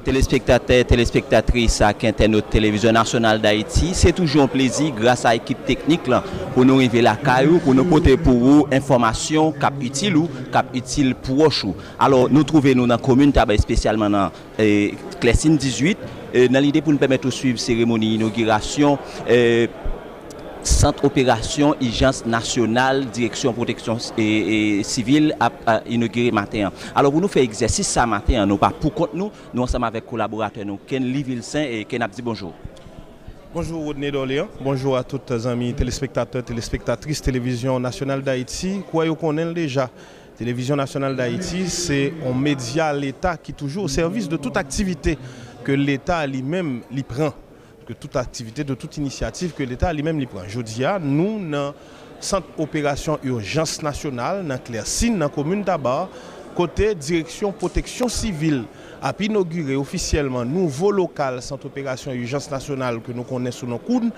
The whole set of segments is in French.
Téléspectateurs, téléspectatrices, qui internautes télévision nationale d'Haïti, c'est toujours un plaisir grâce à l'équipe technique là, pour nous arriver la caillou, pour nous porter pour vous information cap utile ou cap utile pour vous. Alors nous trouvons nous dans la commune Tabac spécialement dans Clessine 18 dans l'idée pour nous permettre de suivre cérémonie d'inauguration Centre opération urgence nationale direction protection civile a inauguré matin. Alors pour nous faire exercice ça matin, nous pas pour compte nous ensemble avec collaborateurs nous Ken Livilsaint et Ken Abdi bonjour. Bonjour Rodney d'Orléans, bonjour à tous les amis téléspectateurs, téléspectatrices Télévision nationale d'Haïti. Quoi vous connaissez déjà? Télévision nationale d'Haïti, c'est un média l'État qui est toujours au service de toute activité que l'État lui-même lui prend. Que toute activité, de toute initiative que l'État lui-même lui prend. Je dis, nous, dans le centre opération urgence nationale, dans Clessine, dans la commune d'Abar, côté direction protection civile, a inauguré officiellement nouveau local centre opération urgence nationale que nous connaissons sous nos coudes.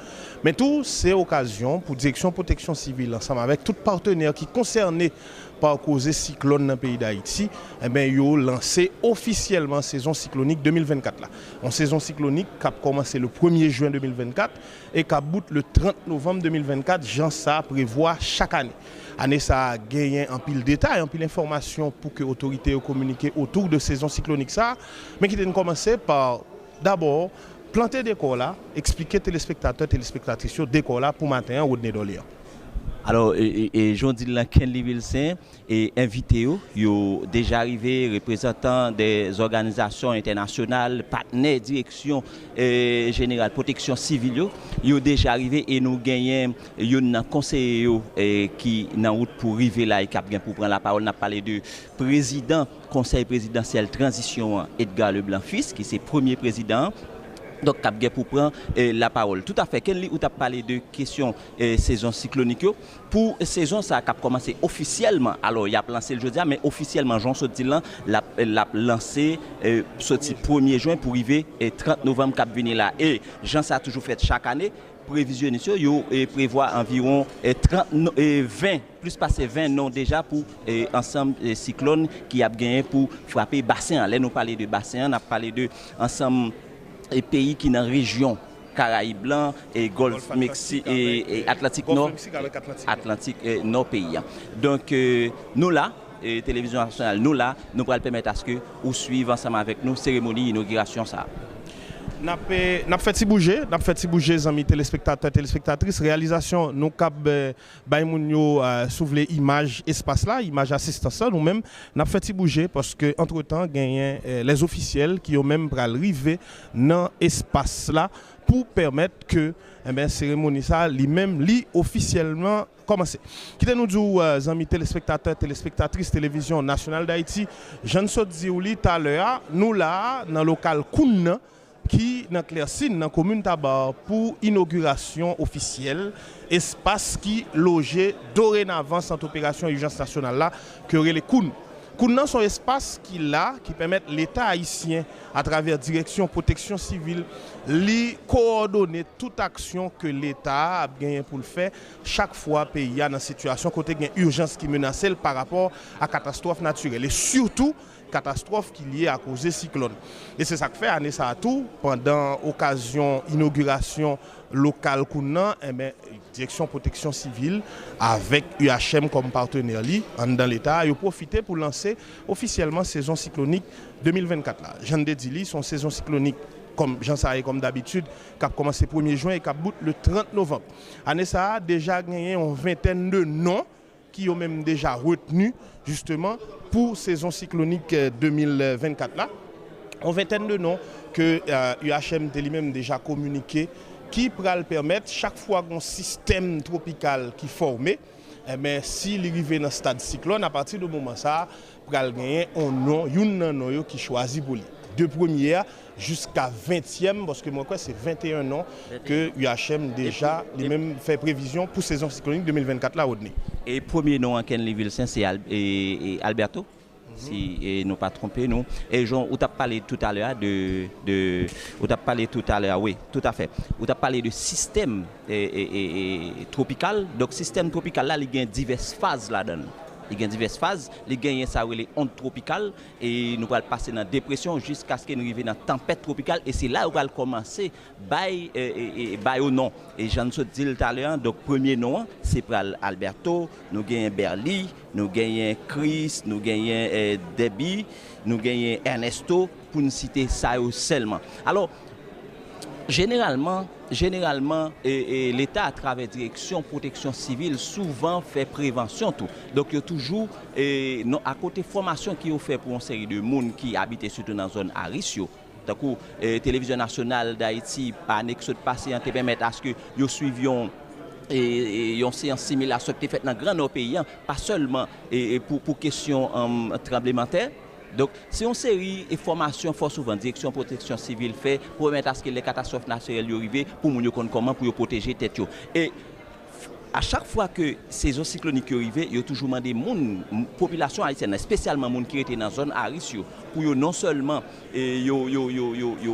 Mais tout, c'est occasion pour direction protection civile, ensemble avec tout partenaire qui est concerné par cause cyclone dans le pays d'Haïti, eh bien, ils ont lancé officiellement saison cyclonique 2024. Là. En saison cyclonique qui a commencé le 1er juin 2024 et qui a bout le 30 novembre 2024, Jean ça prévoit chaque année. Année ça a gagné un pile détail, un pile d'informations pour que les autorités communiquent autour de saison cyclonique ça, mais qui a commencé par d'abord planter des décors là, expliquer téléspectateurs, téléspectatrices décors là pour matin au Rodney d'Orléans. Alors, j'en dis là, Ken Livilsaint et invité, yo déjà arrivé, représentants des organisations internationales, partenaires, direction générale, protection civile, yo déjà arrivé et nous gagnons un conseiller qui est en route pour arriver là et qui a bien pour prendre la parole. On a parlé de président, conseil présidentiel transition Edgar Leblanc-Fils, qui est le premier président. Donc, Cap pour prendre la parole. Tout à fait. Quel où tu as parlé de questions saison cyclonique pour saison ça a commencé officiellement. Alors, il y a lancé le jeudi, mais officiellement, Jean Sotilan l'a lancé sorti 1er juin pour arriver 30 novembre cap venir là. Et Jean ça a toujours fait chaque année. Prévisionniste, il prévoit environ 20, plus passé 20 noms déjà pour ensemble cyclone qui a gagné pour frapper bassin. Là, nous parlons de bassin, on a parlé de ensemble et pays qui dans la région Caraïbes blanc et Golfe Mexique et Atlantique Nord, Atlantique Nord pays. Donc nous là, télévision nationale, nous là, nous pourrons permettre à ce que vous suivez ensemble avec nous cérémonie d'inauguration ça. N'a fait bouger, les amis téléspectateurs, téléspectatrices. Réalisation, nous cap baïmounio soulever image espace là, image assistance là, nous-mêmes n'a fait bouger parce que entre temps gagné les officiels qui ont même pral arriver dans espace là pour permettre que cérémonie ça lui-même officiellement commencer. Qui nous dit amis téléspectateurs, téléspectatrices télévision nationale d'Haïti, Jean Sotzi ou tout à l'heure, nous là dans le local Kouna qui dans Clessine dans la commune Tabar pour inauguration officielle espace qui logeait dorénavant cette opération urgence nationale là que les Koun. Koun son espace qui permet l'État haïtien à travers direction protection civile li coordonner toute action que l'État a gagné pour le faire chaque fois pays a dans situation côté gain urgence qui menace par rapport à catastrophe naturelle et surtout catastrophe qui est liée à cause de cyclone. Et c'est ça que fait année ça tout pendant occasion inauguration locale Kounan direction protection civile avec UHM comme partenaire dans l'état a profité pour lancer officiellement saison cyclonique 2024 là. Jean Dedili son saison cyclonique comme Jean Saré comme d'habitude qui a commencé 1er juin et qui a bout le 30 novembre. Année ça a déjà gagné une vingtaine de noms qui ont même déjà retenu justement pour saison cyclonique 2024 là. Une vingtaine de noms que UHM a lui-même déjà communiqué qui pourra permettre chaque fois qu'un système tropical qui est formé, s'il arrive dans le stade cyclone, à partir du moment ça, pourra gagner un nom qui choisit pour lui. De première jusqu'à 20e, parce que moi c'est 21 noms que UHM déjà lui-même fait prévision pour saison cyclonique 2024 là Rodney. Et premier nom en Ken Livilsaint c'est Alberto. Si nous pas trompé nous et Jean on t'a parlé tout à l'heure on t'a parlé tout à l'heure oui tout à fait on t'a parlé de système tropical donc système tropical là il y a diverses phases là-dedans Il y a diverses phases. Les gagnants, ça les ondes tropicales et nous allons passer dans la dépression jusqu'à ce qu'on arrive dans la tempête tropicale. Et c'est là où on va commencer au nom. Et j'en ai dit tout à l'heure, donc premier nom, c'est pour Alberto, nous gagnons Berly, nous gagnons Chris, nous gagnons Debbie, nous gagnons Ernesto, pour nous citer ça seulement. Alors, généralement, l'État, à travers la direction protection civile, souvent fait prévention tout. Donc, il y a toujours, à côté formation qui est fait pour une série de monde qui habitent surtout dans la zone à risque. Donc, Télévision nationale d'Haïti, par annexe passé, te permet à ce que nous suivions une séance similaire à ce qui est fait dans le grand pays, pas seulement pour question tremblement de terre. Donc, c'est une série de formations fort souvent, direction protection civile fait pour permettre à ce que les catastrophes naturelles arrivent pour nous connaître comment pour protéger tête. Et à chaque fois que ces eaux cycloniques arrivent, il y a toujours des population haïtienne, spécialement les gens qui étaient dans la zone à risque, pour non seulement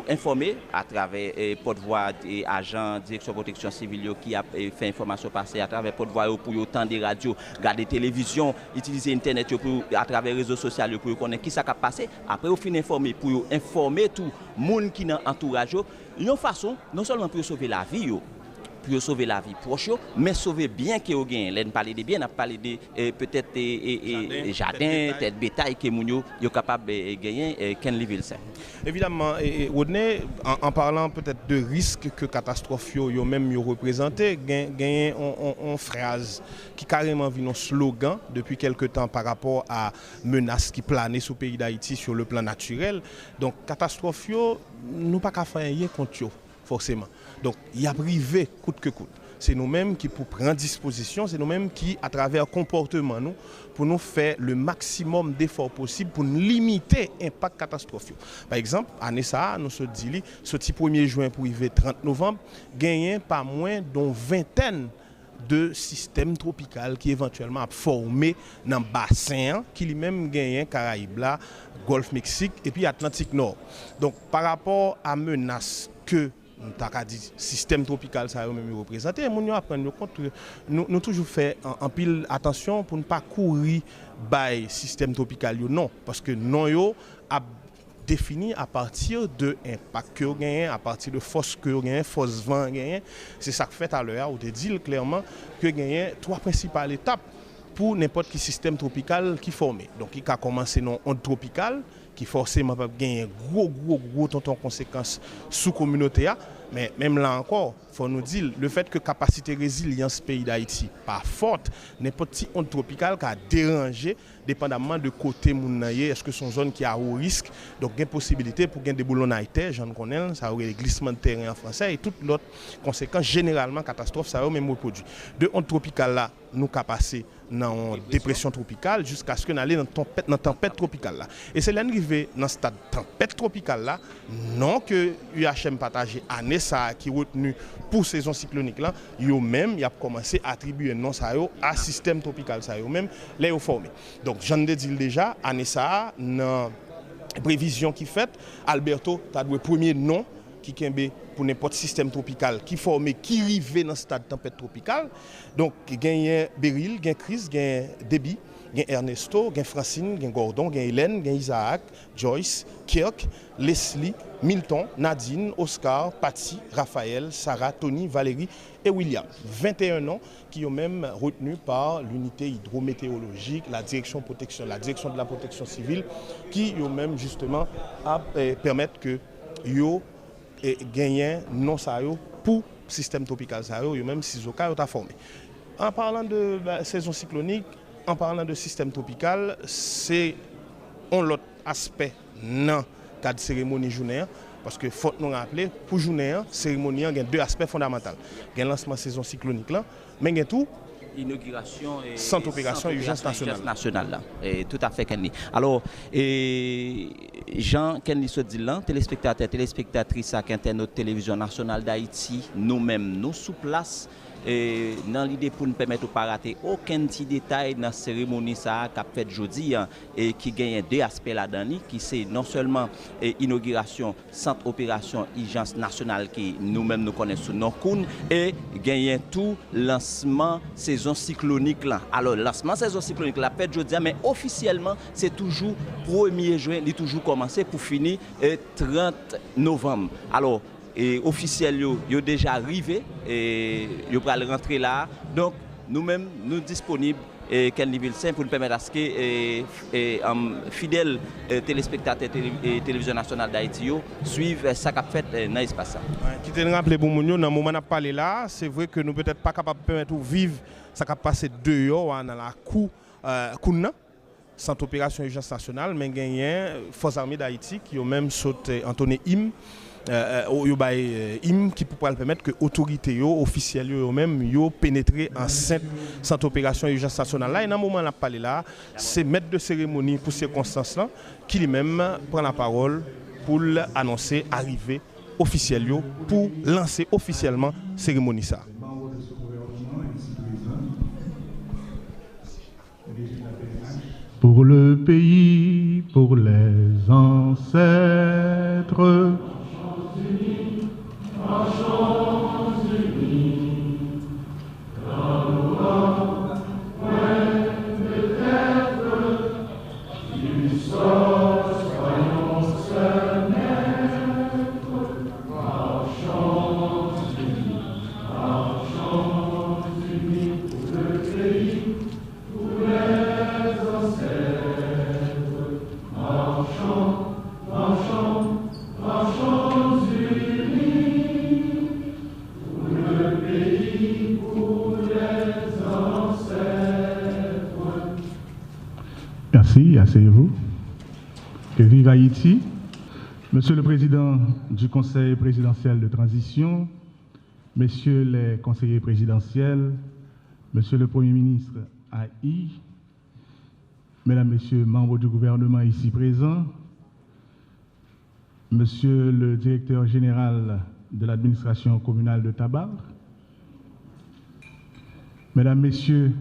informer à travers porte-voix et agents direction protection civile qui a fait information passer à travers porte-voix pour entendre des radios, regarder télévision, utiliser internet à travers les réseaux sociaux pour connaître qui ça a passé. Après, au fin informer pour informer tout le monde qui est dans l'entourage. Une façon, non seulement pour sauver la vie, pour sauver la vie proche, mais sauver bien que vous gagnez. Là, nous parlons de bien, nous parlons de peut-être jardin, tête bétail que vous êtes capable de gagner. Évidemment, Rodney, en parlant peut-être de risques que catastrophe yo même représenté, gagner une phrase qui carrément vient un slogan depuis quelque temps par rapport à menaces qui planent sur le pays d'Haïti sur le plan naturel. Donc, catastrophe yo, nous pas qu'à faire rien contre eux. Forcément. Donc, il y a privé coûte que coûte. C'est nous-mêmes qui pour prendre disposition, c'est nous-mêmes qui, à travers le comportement, pour nous faire le maximum d'efforts possibles pour limiter l'impact catastrophique. Par exemple, année ça, nous se dit, ce 1er juin pour arriver 30 novembre, gagner pas moins d'une vingtaine de systèmes tropicaux qui éventuellement a formé dans le bassin qui lui-même gagne Caraïbes, Golfe Mexique et puis Atlantique Nord. Donc, par rapport à menaces que le système tropical ça même représenté, nous apprenons compte nous toujours fait en pile attention pour ne pas courir by système tropical non parce que non yo a défini à partir de impact que gagne, à partir de force que gagne, force vent gagne. C'est ça que fait à l'heure où te dit clairement que gagne trois principales étapes pour n'importe quel système tropical qui formé. Donc il a commencé non onde tropicale qui forcément va gagner gros conséquences sous communauté. Mais même là encore, il faut nous dire le fait que la capacité de résilience pays d'Haïti pas forte, n'importe quelle onde tropicale qui a dérangé, dépendamment de côté mounayé, est-ce que son zone qui a haut risque, donc il y a une possibilité pour gagner des boulons terre, j'en connais, ça aurait des glissements de terrain en français et toutes l'autre conséquences, généralement catastrophe, ça aurait même reproduit. De onde tropicale là, nous avons passé dans une dépression tropicale jusqu'à ce que nous allions dans tempête tropicale là. Et c'est l'arrivée dans ce stade tempête tropicale là, non que UHM partagé année ça qui retenu pour saison cyclonique là, yo même y a commencé à attribuer non ça yo à système tropical ça yo même les formé. Donc j'en ai dit déjà année ça dans prévision qui fait Alberto t'a doué premier nom qui kembe pour n'importe système tropical qui formé qui rivé dans stade tempête tropicale. Donc gagne Beryl, gagne Chris, gagne Debbie, gagne Ernesto, gagne Francine, gagne Gordon, gagne Hélène, gagne Isaac, Joyce, Kirk, Leslie, Milton, Nadine, Oscar, Patty, Raphaël, Sarah, Tony, Valérie et William. 21 noms qui ont même retenu par l'unité hydrométéorologique, la direction de la protection civile, qui ont même justement permettre que yo et gagner non ça pour système tropical ça yo même si au cas yo t'a formé. En parlant de saison cyclonique, en parlant de système tropical, c'est un autre aspect dans cadre cérémonie journée parce que faut nous rappeler pour journée cérémonie il y a deux aspects fondamentaux. Il y a lancement saison cyclonique là, mais il y a tout inauguration et centre opération urgence nationale là. Tout à fait Kenny. Alors Jean Kenny se dit là, téléspectateurs, téléspectatrices à internautes télévision nationale d'Haïti, nous-mêmes nous sous place dans l'idée pour nous permettre de ne pas rater aucun petit détail dans la cérémonie ça qu'a fait aujourd'hui et qui gagne deux aspects là-dedans, qui c'est non seulement inauguration centre opération urgence nationale qui nous-mêmes nous connaissons sous nom Koun et gagne tout lancement saison cyclonique là. Alors lancement saison cyclonique la fête aujourd'hui mais officiellement c'est toujours 1er juin, il est toujours commencé pour finir 30 novembre. Alors et officiel yo déjà arrivé et yo pral rentrer là. Donc nous-mêmes nous disponibles et Ken Livilsen pour nous permettre à ce que fidèles téléspectateurs et télévision nationale d'Haïti suivent ça qu'a fait dans l'espace. Qui te rappelle pour nous dans le moment où on a parlé là, c'est vrai que nous peut-être pas capables de permettre de vivre ça qu'a passé dehors dans la cour centre opération urgence nationale mais gagné forces armées d'Haïti qui ont même sauté entonné hymne qui pourra permettre que les autorités officielles eux-mêmes pénétrer en centre opération urgence nationale. Là, et dans le moment où on a parlé là, c'est maître de cérémonie pour ces circonstances-là qui lui-même prend la parole pour annoncer l'arrivée officielle pour lancer officiellement la cérémonie. Ça. Pour le pays, pour les ancêtres, Merci, asseyez-vous. Que vive Haïti. Monsieur le Président du Conseil présidentiel de transition, Messieurs les conseillers présidentiels, Monsieur le Premier ministre AI, Mesdames, Messieurs, membres du gouvernement ici présents, Monsieur le directeur général de l'administration communale de Tabar, Mesdames, Messieurs,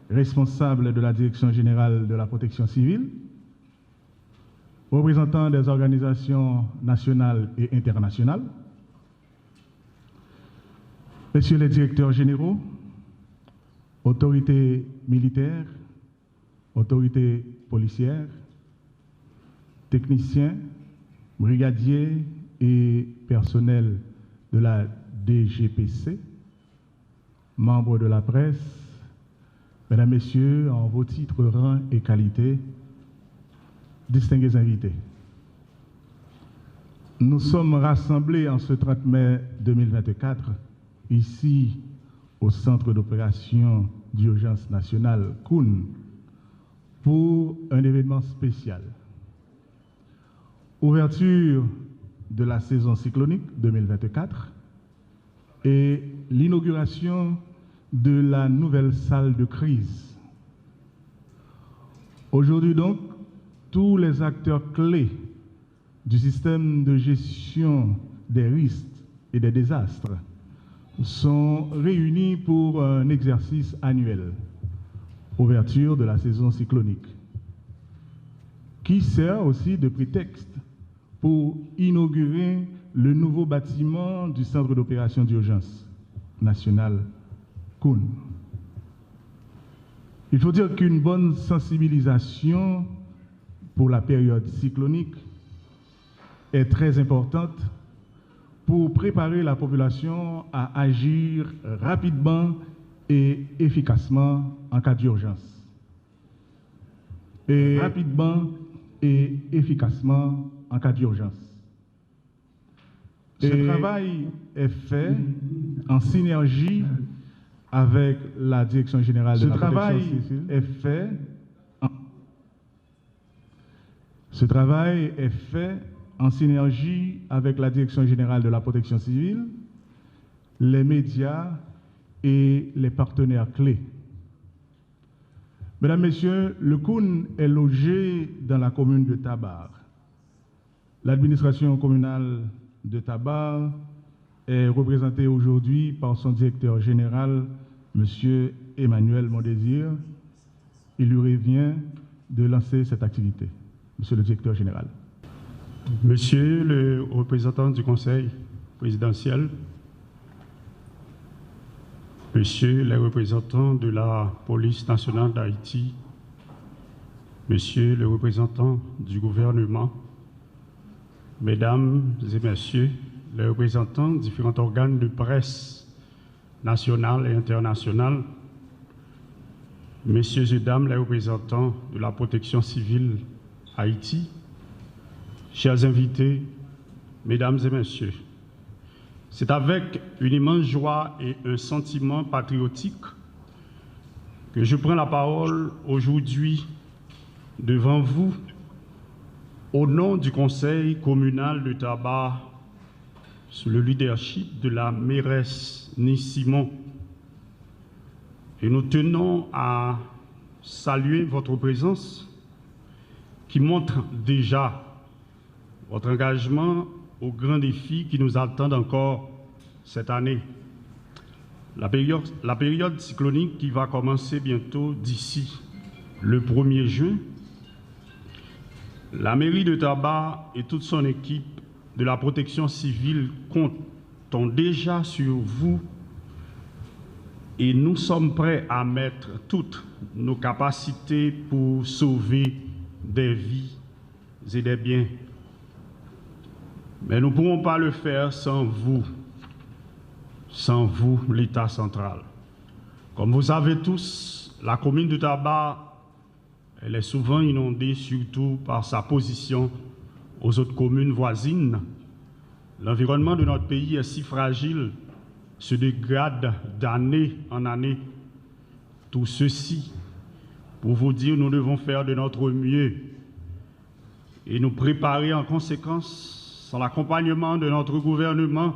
responsables de la Direction générale de la protection civile, représentants des organisations nationales et internationales, Messieurs les directeurs généraux, autorités militaires, autorités policières, techniciens, brigadiers et personnels de la DGPC, membres de la presse, Mesdames, Messieurs, en vos titres, rangs et qualités, distingués invités. Nous sommes rassemblés en ce 30 mai 2024, ici au Centre d'opération d'urgence nationale Koun, pour un événement spécial. Ouverture de la saison cyclonique 2024 et l'inauguration de la nouvelle salle de crise. Aujourd'hui donc, tous les acteurs clés du système de gestion des risques et des désastres sont réunis pour un exercice annuel, ouverture de la saison cyclonique, qui sert aussi de prétexte pour inaugurer le nouveau bâtiment du Centre d'opération d'urgence nationale Koun. Il faut dire qu'une bonne sensibilisation pour la période cyclonique est très importante pour préparer la population à agir rapidement et efficacement en cas d'urgence. Rapidement et efficacement en cas d'urgence. Ce travail est fait en synergie avec la Direction générale de la protection civile. Ce travail est fait en synergie avec la Direction générale de la protection civile, les médias et les partenaires clés. Mesdames, Messieurs, le Koun est logé dans la commune de Tabar. L'administration communale de Tabar est représenté aujourd'hui par son directeur général, M. Emmanuel Mondésir. Il lui revient de lancer cette activité. Monsieur le directeur général. Monsieur le représentant du Conseil présidentiel, Monsieur les représentants de la police nationale d'Haïti, Monsieur le représentant du gouvernement, Mesdames et Messieurs les représentants de différents organes de presse nationale et internationale, Messieurs et Dames les représentants de la protection civile Haïti, chers invités, Mesdames et Messieurs, c'est avec une immense joie et un sentiment patriotique que je prends la parole aujourd'hui devant vous au nom du Conseil communal de Taba sous le leadership de la mairesse Nissimon. Et nous tenons à saluer votre présence qui montre déjà votre engagement aux grands défis qui nous attendent encore cette année. La période cyclonique qui va commencer bientôt d'ici le 1er juin, la mairie de Taba et toute son équipe de la protection civile comptent déjà sur vous et nous sommes prêts à mettre toutes nos capacités pour sauver des vies et des biens. Mais nous ne pourrons pas le faire sans vous, l'État central. Comme vous savez tous, la commune de Taba, elle est souvent inondée, surtout par sa position aux autres communes voisines. L'environnement de notre pays est si fragile, se dégrade d'année en année. Tout ceci, pour vous dire, nous devons faire de notre mieux et nous préparer en conséquence. Sans l'accompagnement de notre gouvernement,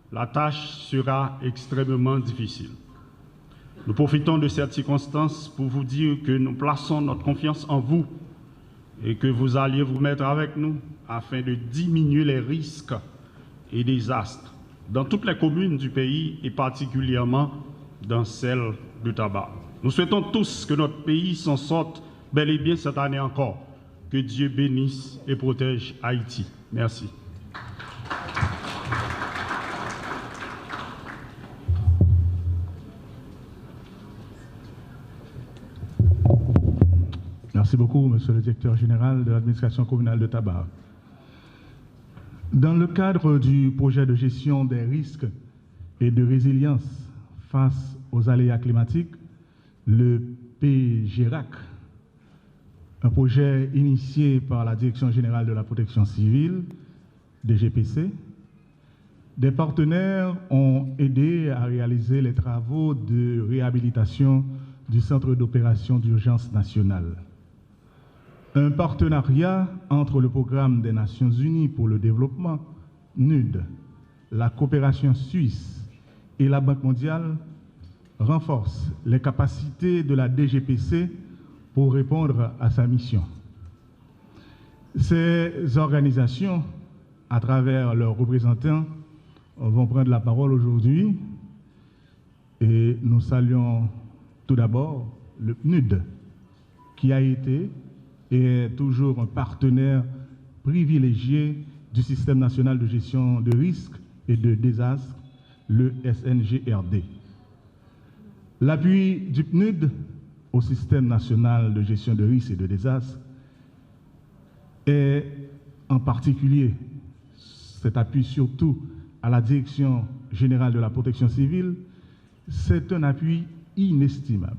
la tâche sera extrêmement difficile. Nous profitons de cette circonstance pour vous dire que nous plaçons notre confiance en vous et que vous alliez vous mettre avec nous afin de diminuer les risques et désastres dans toutes les communes du pays et particulièrement dans celle de Taba. Nous souhaitons tous que notre pays s'en sorte bel et bien cette année encore. Que Dieu bénisse et protège Haïti. Merci. Merci beaucoup, Monsieur le directeur général de l'administration communale de Taba. Dans le cadre du projet de gestion des risques et de résilience face aux aléas climatiques, le PGRAC, un projet initié par la Direction générale de la protection civile, DGPC, des partenaires ont aidé à réaliser les travaux de réhabilitation du Centre d'opération d'urgence nationale. Un partenariat entre le Programme des Nations Unies pour le développement, NUD, la coopération suisse et la Banque mondiale renforce les capacités de la DGPC pour répondre à sa mission. Ces organisations, à travers leurs représentants, vont prendre la parole aujourd'hui et nous saluons tout d'abord le PNUD qui a été et est toujours un partenaire privilégié du Système national de gestion de risques et de désastres, le SNGRD. L'appui du PNUD au Système national de gestion de risques et de désastres est en particulier cet appui surtout à la Direction générale de la protection civile, c'est un appui inestimable.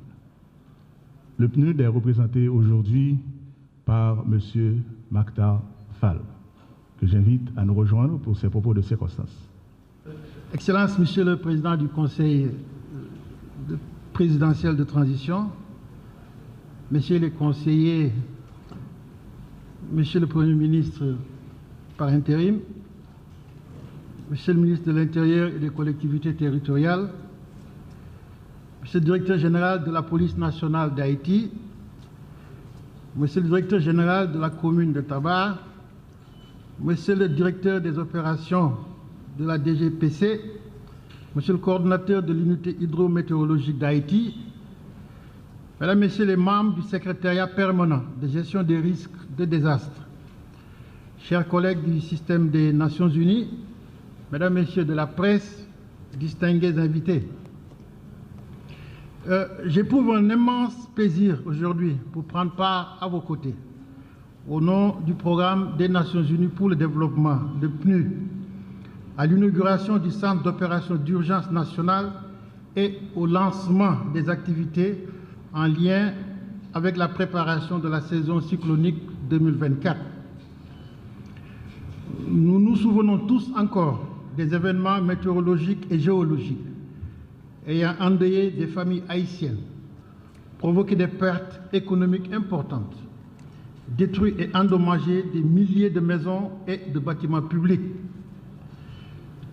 Le PNUD est représenté aujourd'hui par M. Maktar Fall, que j'invite à nous rejoindre pour ses propos de circonstance. Excellence, Monsieur le Président du Conseil présidentiel de transition, Messieurs les conseillers, Monsieur le Premier ministre par intérim, Monsieur le ministre de l'Intérieur et des collectivités territoriales, Monsieur le directeur général de la police nationale d'Haïti, Monsieur le directeur général de la commune de Taba, Monsieur le directeur des opérations de la DGPC, Monsieur le coordonnateur de l'unité hydrométéorologique d'Haïti, Mesdames, Messieurs les membres du secrétariat permanent de gestion des risques de désastre, chers collègues du système des Nations Unies, Mesdames, Messieurs de la presse, distingués invités, j'éprouve un immense plaisir aujourd'hui pour prendre part à vos côtés, au nom du programme des Nations Unies pour le développement, le PNUD, à l'inauguration du Centre d'opération d'urgence nationale et au lancement des activités en lien avec la préparation de la saison cyclonique 2024. Nous nous souvenons tous encore des événements météorologiques et géologiques ayant endeuillé des familles haïtiennes, provoqué des pertes économiques importantes, détruit et endommagé des milliers de maisons et de bâtiments publics.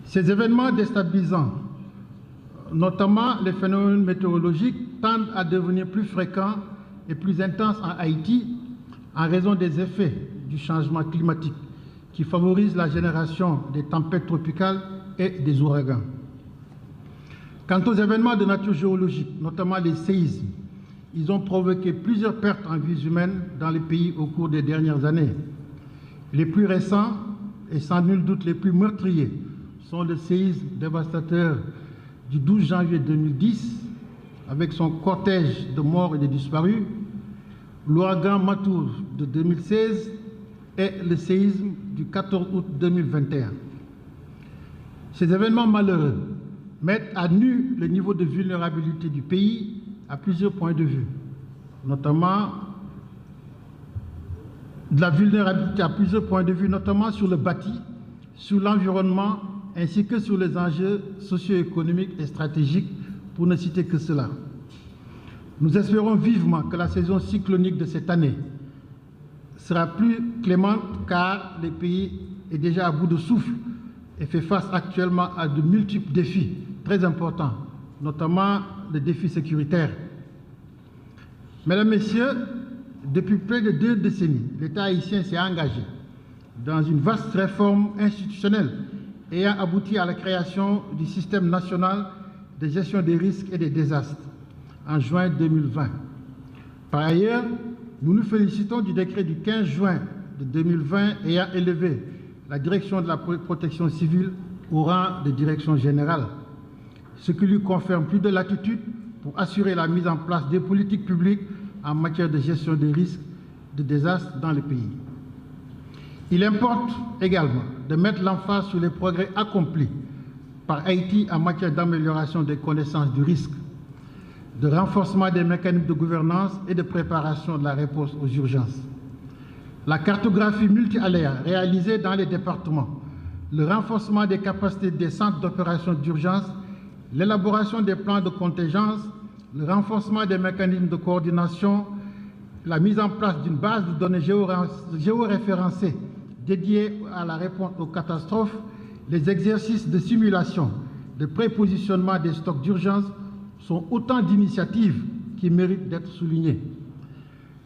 Ces événements déstabilisants, notamment les phénomènes météorologiques, tendent à devenir plus fréquents et plus intenses en Haïti en raison des effets du changement climatique qui favorise la génération des tempêtes tropicales et des ouragans. Quant aux événements de nature géologique, notamment les séismes, ils ont provoqué plusieurs pertes en vies humaines dans les pays au cours des dernières années. Les plus récents, et sans nul doute les plus meurtriers, sont le séisme dévastateur du 12 janvier 2010, avec son cortège de morts et de disparus, l'ouragan Matour de 2016 et le séisme du 14 août 2021. Ces événements malheureux mettent à nu le niveau de vulnérabilité du pays à plusieurs points de vue, notamment de la vulnérabilité à plusieurs points de vue, notamment sur le bâti, sur l'environnement, ainsi que sur les enjeux socio-économiques et stratégiques, pour ne citer que cela. Nous espérons vivement que la saison cyclonique de cette année sera plus clémente, car le pays est déjà à bout de souffle et fait face actuellement à de multiples défis très importants, notamment le défi sécuritaire. Mesdames, Messieurs, depuis près de 2 décennies, l'État haïtien s'est engagé dans une vaste réforme institutionnelle ayant abouti à la création du système national de gestion des risques et des désastres en juin 2020. Par ailleurs, nous nous félicitons du décret du 15 juin de 2020 ayant élevé la direction de la protection civile au rang de direction générale, ce qui lui confère plus de latitude pour assurer la mise en place des politiques publiques en matière de gestion des risques de désastres dans le pays. Il importe également de mettre l'emphase sur les progrès accomplis par Haïti en matière d'amélioration des connaissances du risque, de renforcement des mécanismes de gouvernance et de préparation de la réponse aux urgences. La cartographie multi-aléas réalisée dans les départements, le renforcement des capacités des centres d'opération d'urgence, l'élaboration des plans de contingence, le renforcement des mécanismes de coordination, la mise en place d'une base de données géoréférencée dédiée à la réponse aux catastrophes, les exercices de simulation, de prépositionnement des stocks d'urgence sont autant d'initiatives qui méritent d'être soulignées.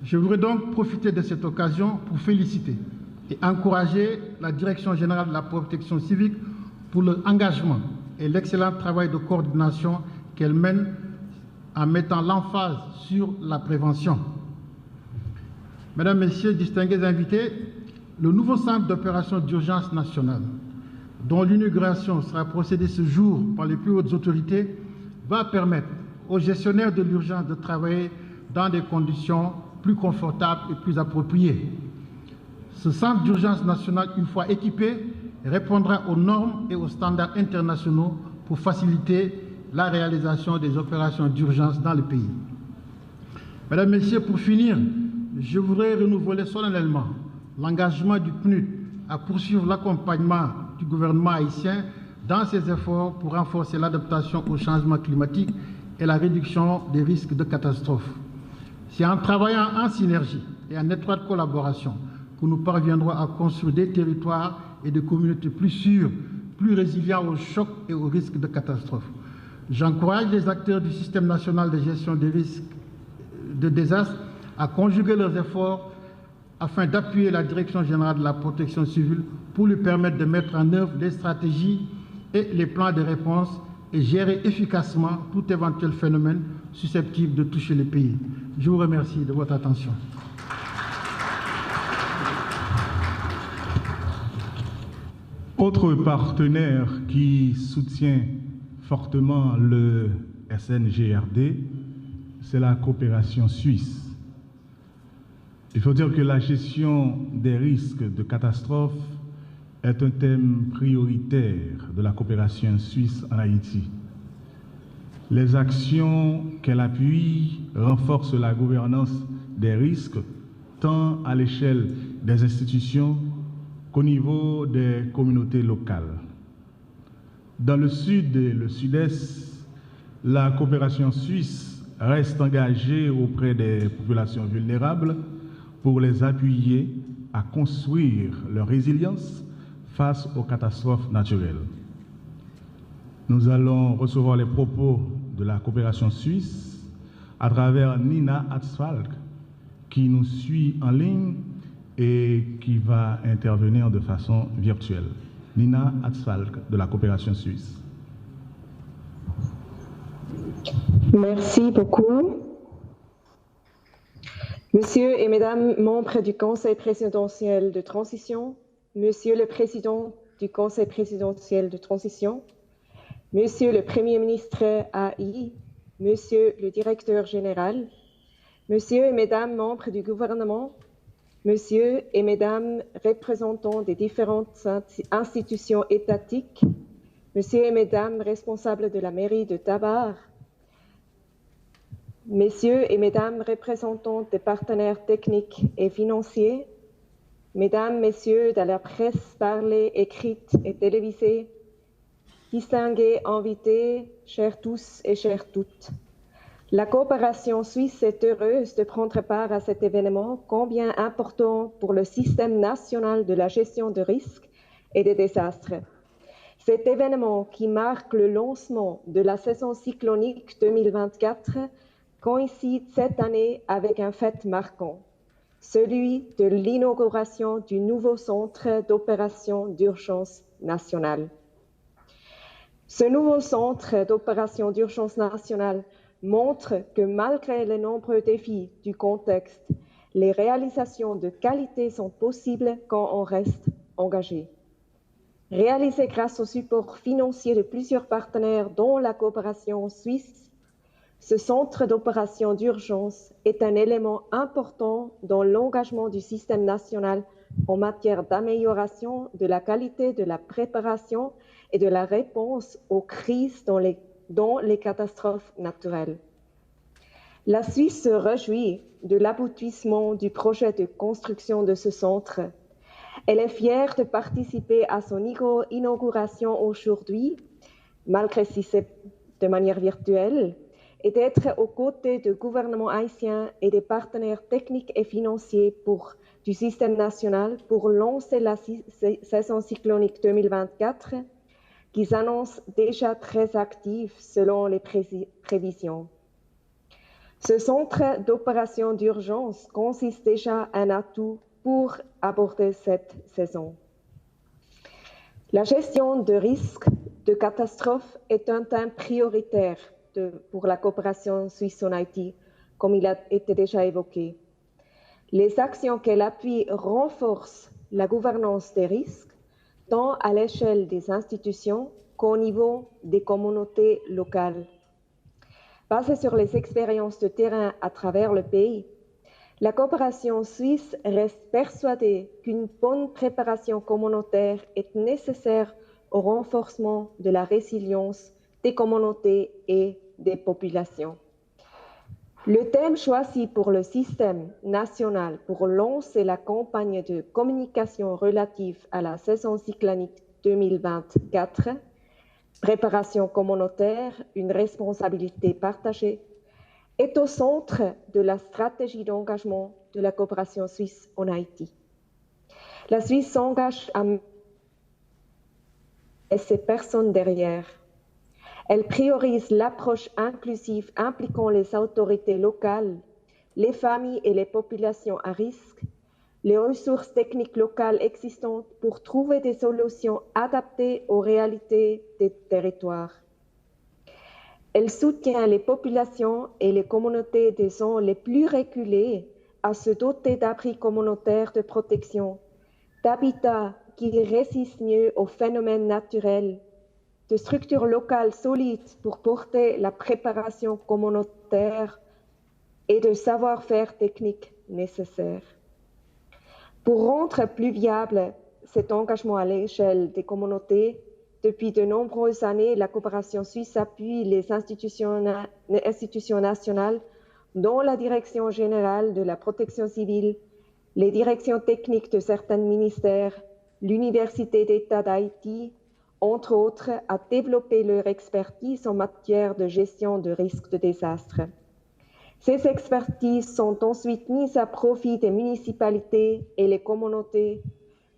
Je voudrais donc profiter de cette occasion pour féliciter et encourager la Direction générale de la protection civile pour leur engagement et l'excellent travail de coordination qu'elle mène en mettant l'emphase sur la prévention. Mesdames, Messieurs, distingués invités, le nouveau centre d'opération d'urgence nationale, dont l'inauguration sera procédée ce jour par les plus hautes autorités, va permettre aux gestionnaires de l'urgence de travailler dans des conditions plus confortables et plus appropriées. Ce centre d'urgence national, une fois équipé, répondra aux normes et aux standards internationaux pour faciliter la réalisation des opérations d'urgence dans le pays. Mesdames, Messieurs, pour finir, je voudrais renouveler solennellement l'engagement du PNUD à poursuivre l'accompagnement du gouvernement haïtien dans ses efforts pour renforcer l'adaptation au changement climatique et la réduction des risques de catastrophes. C'est en travaillant en synergie et en étroite collaboration que nous parviendrons à construire des territoires et des communautés plus sûres, plus résilients aux chocs et aux risques de catastrophes. J'encourage les acteurs du système national de gestion des risques de désastres à conjuguer leurs efforts afin d'appuyer la Direction générale de la protection civile pour lui permettre de mettre en œuvre des stratégies et les plans de réponse et gérer efficacement tout éventuel phénomène susceptible de toucher le pays. Je vous remercie de votre attention. Autre partenaire qui soutient fortement le SNGRD, c'est la coopération suisse. Il faut dire que la gestion des risques de catastrophe est un thème prioritaire de la coopération suisse en Haïti. Les actions qu'elle appuie renforcent la gouvernance des risques, tant à l'échelle des institutions qu'au niveau des communautés locales. Dans le sud et le sud-est, la coopération suisse reste engagée auprès des populations vulnérables pour les appuyer à construire leur résilience face aux catastrophes naturelles. Nous allons recevoir les propos de la coopération suisse à travers Nina Atzfalk, qui nous suit en ligne et qui va intervenir de façon virtuelle. Nina Atzfalk de la coopération suisse. Merci beaucoup. Monsieur et Mesdames, membres du Conseil présidentiel de transition, Monsieur le Président du Conseil présidentiel de transition, Monsieur le Premier ministre AI, Monsieur le Directeur général, Monsieur et Mesdames, membres du gouvernement, Monsieur et Mesdames, représentants des différentes institutions étatiques, Monsieur et Mesdames, responsables de la mairie de Tabar, Messieurs et Mesdames, représentants des partenaires techniques et financiers, Mesdames, Messieurs de la presse parlée, écrite et télévisée, distingués invités, chers tous et chères toutes. La coopération suisse est heureuse de prendre part à cet événement combien important pour le système national de la gestion de risques et des désastres. Cet événement qui marque le lancement de la saison cyclonique 2024 coïncide cette année avec un fait marquant, celui de l'inauguration du nouveau centre d'opération d'urgence nationale. Ce nouveau centre d'opération d'urgence nationale montre que malgré les nombreux défis du contexte, les réalisations de qualité sont possibles quand on reste engagé. Réalisé grâce au support financier de plusieurs partenaires dont la coopération suisse, ce centre d'opération d'urgence est un élément important dans l'engagement du système national en matière d'amélioration de la qualité de la préparation et de la réponse aux crises dans les catastrophes naturelles. La Suisse se réjouit de l'aboutissement du projet de construction de ce centre. Elle est fière de participer à son inauguration aujourd'hui, malgré si c'est de manière virtuelle, et d'être aux côtés du gouvernement haïtien et des partenaires techniques et financiers du système national pour lancer la saison cyclonique 2024, qui s'annonce déjà très active selon les prévisions. Ce centre d'opération d'urgence consiste déjà un atout pour aborder cette saison. La gestion de risques de catastrophes est un thème prioritaire pour la coopération suisse en Haïti, comme il a été déjà évoqué. Les actions qu'elle appuie renforcent la gouvernance des risques, tant à l'échelle des institutions qu'au niveau des communautés locales. Basée sur les expériences de terrain à travers le pays, la coopération suisse reste persuadée qu'une bonne préparation communautaire est nécessaire au renforcement de la résilience des communautés et des populations. Le thème choisi pour le système national pour lancer la campagne de communication relative à la saison cyclonique 2024, préparation communautaire, une responsabilité partagée, est au centre de la stratégie d'engagement de la coopération suisse en Haïti. La Suisse s'engage à et ses personnes derrière. Elle priorise l'approche inclusive impliquant les autorités locales, les familles et les populations à risque, les ressources techniques locales existantes pour trouver des solutions adaptées aux réalités des territoires. Elle soutient les populations et les communautés des zones les plus reculées à se doter d'abris communautaires de protection, d'habitats qui résistent mieux aux phénomènes naturels, de structures locales solides pour porter la préparation communautaire et de savoir-faire technique nécessaires. Pour rendre plus viable cet engagement à l'échelle des communautés, depuis de nombreuses années, la coopération suisse appuie les institutions nationales, dont la Direction générale de la protection civile, les directions techniques de certains ministères, l'Université d'État d'Haïti, entre autres, à développer leur expertise en matière de gestion de risques de désastre. Ces expertises sont ensuite mises à profit des municipalités et les communautés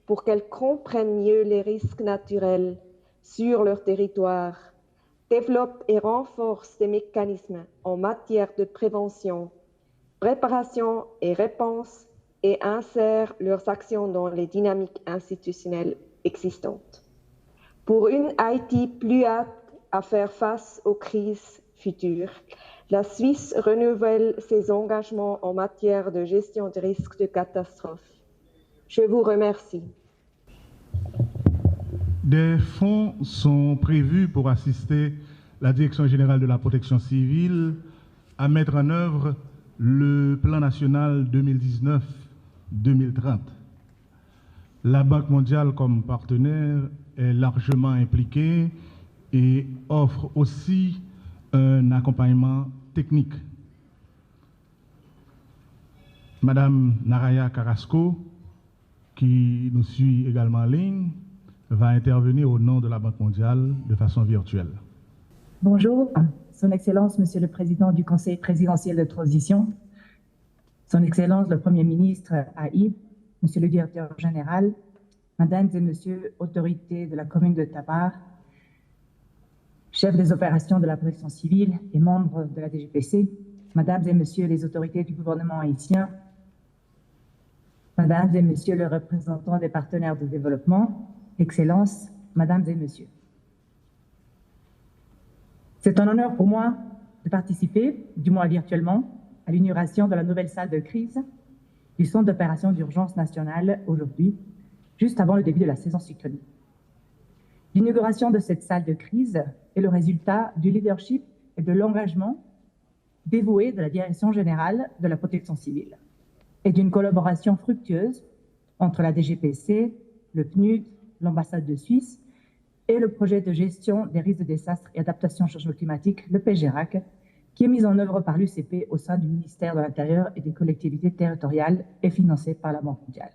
pour qu'elles comprennent mieux les risques naturels sur leur territoire, développent et renforcent des mécanismes en matière de prévention, préparation et réponse et insèrent leurs actions dans les dynamiques institutionnelles existantes. Pour une Haïti plus apte à faire face aux crises futures, la Suisse renouvelle ses engagements en matière de gestion des risques de catastrophe. Je vous remercie. Des fonds sont prévus pour assister la Direction générale de la protection civile à mettre en œuvre le plan national 2019-2030. La Banque mondiale comme partenaire est largement impliquée et offre aussi un accompagnement technique. Madame Naraya Carrasco, qui nous suit également en ligne, va intervenir au nom de la Banque mondiale de façon virtuelle. Bonjour, Son Excellence, Monsieur le Président du Conseil présidentiel de transition, Son Excellence le Premier ministre AI, Monsieur le Directeur général, Mesdames et Messieurs, autorités de la commune de Tabar, chefs des opérations de la protection civile et membres de la DGPC, Mesdames et Messieurs les autorités du gouvernement haïtien, Mesdames et Messieurs les représentants des partenaires de développement, Excellences, Mesdames et Messieurs. C'est un honneur pour moi de participer, du moins virtuellement, à l'inauguration de la nouvelle salle de crise du Centre d'opération d'urgence nationale aujourd'hui, juste avant le début de la saison cyclonique. L'inauguration de cette salle de crise est le résultat du leadership et de l'engagement dévoué de la Direction générale de la protection civile et d'une collaboration fructueuse entre la DGPC, le PNUD, l'ambassade de Suisse et le projet de gestion des risques de désastre et adaptation au changement climatique, le PGRAC, qui est mis en œuvre par l'UCP au sein du ministère de l'Intérieur et des collectivités territoriales et financé par la Banque mondiale.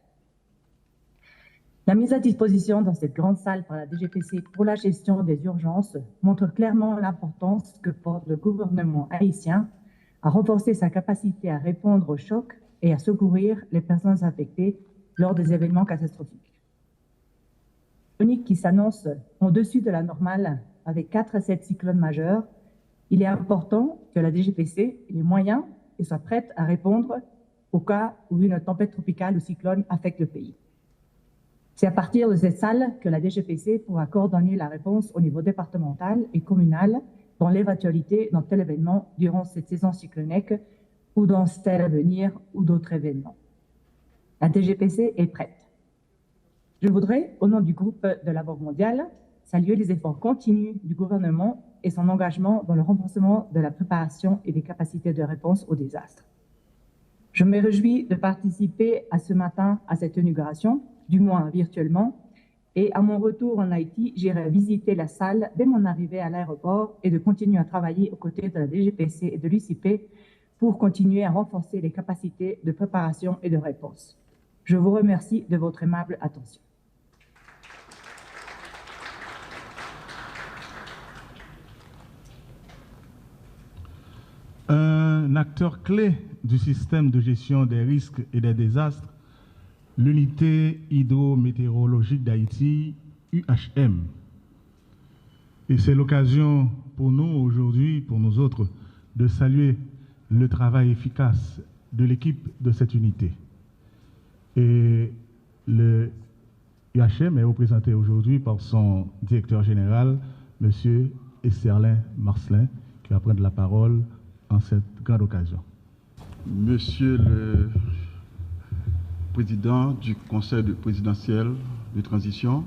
La mise à disposition dans cette grande salle par la DGPC pour la gestion des urgences montre clairement l'importance que porte le gouvernement haïtien à renforcer sa capacité à répondre aux chocs et à secourir les personnes affectées lors des événements catastrophiques. Qui s'annonce au-dessus de la normale avec 4 à 7 cyclones majeurs, il est important que la DGPC ait les moyens et soit prête à répondre au cas où une tempête tropicale ou cyclone affecte le pays. C'est à partir de cette salle que la DGPC pourra coordonner la réponse au niveau départemental et communal dans l'éventualité d'un tel événement durant cette saison cyclonique ou dans celle à venir ou d'autres événements. La DGPC est prête. Je voudrais, au nom du groupe de la Banque mondiale, saluer les efforts continus du gouvernement et son engagement dans le renforcement de la préparation et des capacités de réponse aux désastres. Je me réjouis de participer ce matin à cette inauguration, du moins virtuellement, et à mon retour en Haïti, j'irai visiter la salle dès mon arrivée à l'aéroport et de continuer à travailler aux côtés de la DGPC et de l'UCP pour continuer à renforcer les capacités de préparation et de réponse. Je vous remercie de votre aimable attention. Un acteur clé du système de gestion des risques et des désastres, l'unité hydrométéorologique d'Haïti, UHM. Et c'est l'occasion pour nous aujourd'hui, pour nous autres, de saluer le travail efficace de l'équipe de cette unité. Et le UHM est représenté aujourd'hui par son directeur général, M. Esterlin Marcelin, qui va prendre la parole en cette grande occasion. Monsieur le Président du Conseil présidentiel de transition,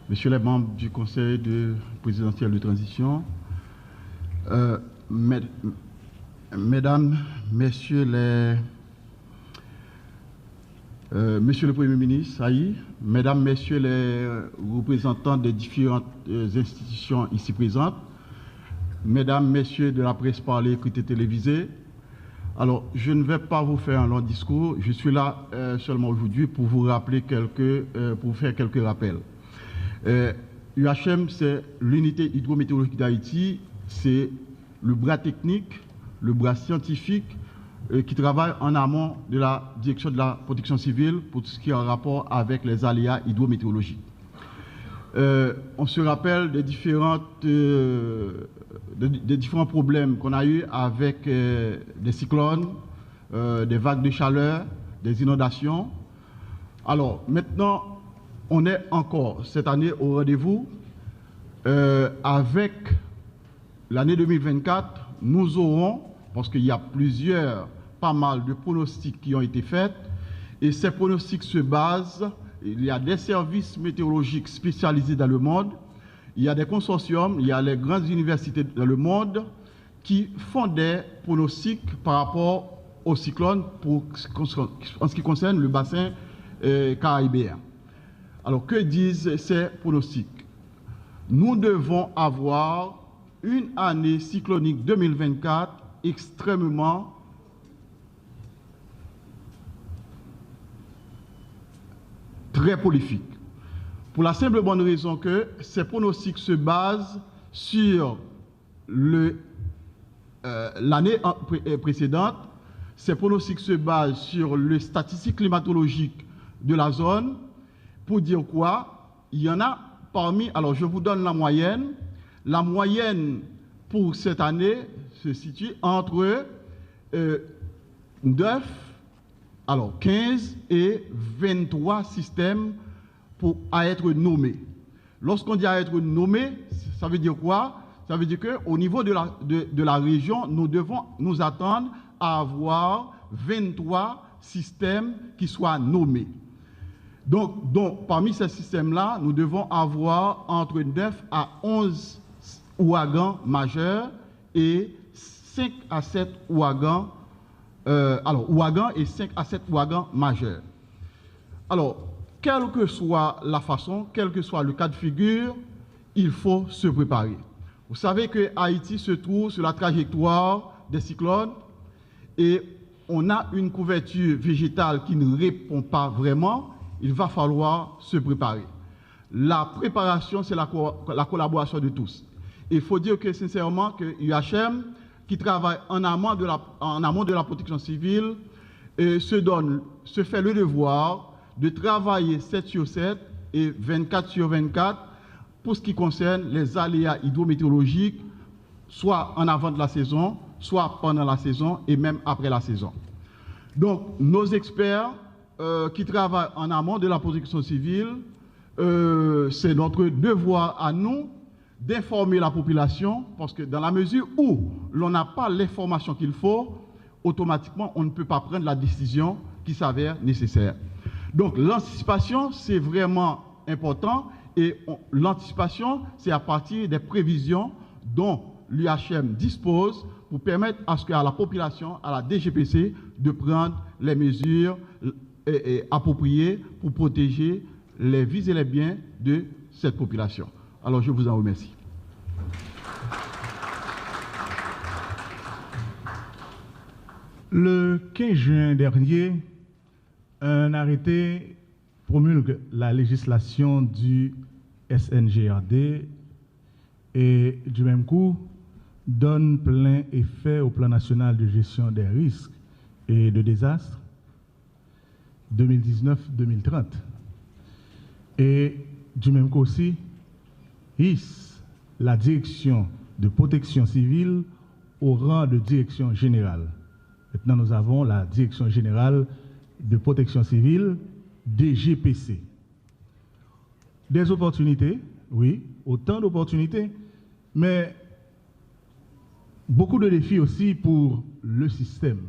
Messieurs les membres du Conseil présidentiel de transition, Mesdames, Messieurs Monsieur le Premier ministre, Mesdames, Messieurs les représentants des différentes institutions ici présentes, Mesdames, Messieurs de la presse parlée, écrite et télévisée, alors je ne vais pas vous faire un long discours, je suis là seulement aujourd'hui pour vous rappeler pour faire quelques rappels. UHM, c'est l'unité hydrométéorologique d'Haïti, c'est le bras technique, le bras scientifique qui travaille en amont de la direction de la protection civile pour tout ce qui est en rapport avec les aléas hydrométéorologiques. On se rappelle des différents problèmes qu'on a eus avec des cyclones, des vagues de chaleur, des inondations. Alors maintenant, on est encore cette année au rendez-vous. Avec l'année 2024, nous aurons, parce qu'il y a pas mal de pronostics qui ont été faits, et ces pronostics se basent, il y a des services météorologiques spécialisés dans le monde, il y a des consortiums, il y a les grandes universités dans le monde qui font des pronostics par rapport aux cyclones en ce qui concerne le bassin caribéen. Alors, que disent ces pronostics? Nous devons avoir une année cyclonique 2024 extrêmement très prolifique. Pour la simple bonne raison que ces pronostics se basent sur l'année précédente, ces pronostics se basent sur les statistiques climatologiques de la zone. Pour dire quoi? Il y en a parmi, alors je vous donne la moyenne. La moyenne pour cette année se situe entre 15 et 23 systèmes à être nommés. Lorsqu'on dit à être nommés, ça veut dire quoi? Ça veut dire qu'au niveau de la région, nous devons nous attendre à avoir 23 systèmes qui soient nommés. Donc, parmi ces systèmes-là, nous devons avoir entre 9 à 11 ouragans majeurs et 5 à 7 ouragans, ouragans et 5 à 7 ouragans majeurs. Alors, quelle que soit la façon, quel que soit le cas de figure, il faut se préparer. Vous savez que Haïti se trouve sur la trajectoire des cyclones et on a une couverture végétale qui ne répond pas vraiment. Il va falloir se préparer. La préparation, c'est la collaboration de tous. Il faut dire que sincèrement que UHM, qui travaille en amont de la protection civile, se fait le devoir de travailler 7 sur 7 et 24 sur 24 pour ce qui concerne les aléas hydrométéorologiques, soit en avant de la saison, soit pendant la saison et même après la saison. Donc, nos experts qui travaillent en amont de la protection civile, c'est notre devoir à nous d'informer la population, parce que dans la mesure où l'on n'a pas l'information qu'il faut, automatiquement, on ne peut pas prendre la décision qui s'avère nécessaire. Donc, l'anticipation, c'est vraiment important, et l'anticipation, c'est à partir des prévisions dont l'UHM dispose pour permettre à la population, à la DGPC, de prendre les mesures appropriées pour protéger les vies et les biens de cette population. Alors, je vous en remercie. Le 15 juin dernier, un arrêté promulgue la législation du SNGRD et du même coup donne plein effet au plan national de gestion des risques et de désastres 2019-2030. Et du même coup aussi, hisse la direction de protection civile au rang de direction générale. Maintenant, nous avons la direction générale de protection civile DGPC. Des opportunités, oui, autant d'opportunités, mais beaucoup de défis aussi pour le système.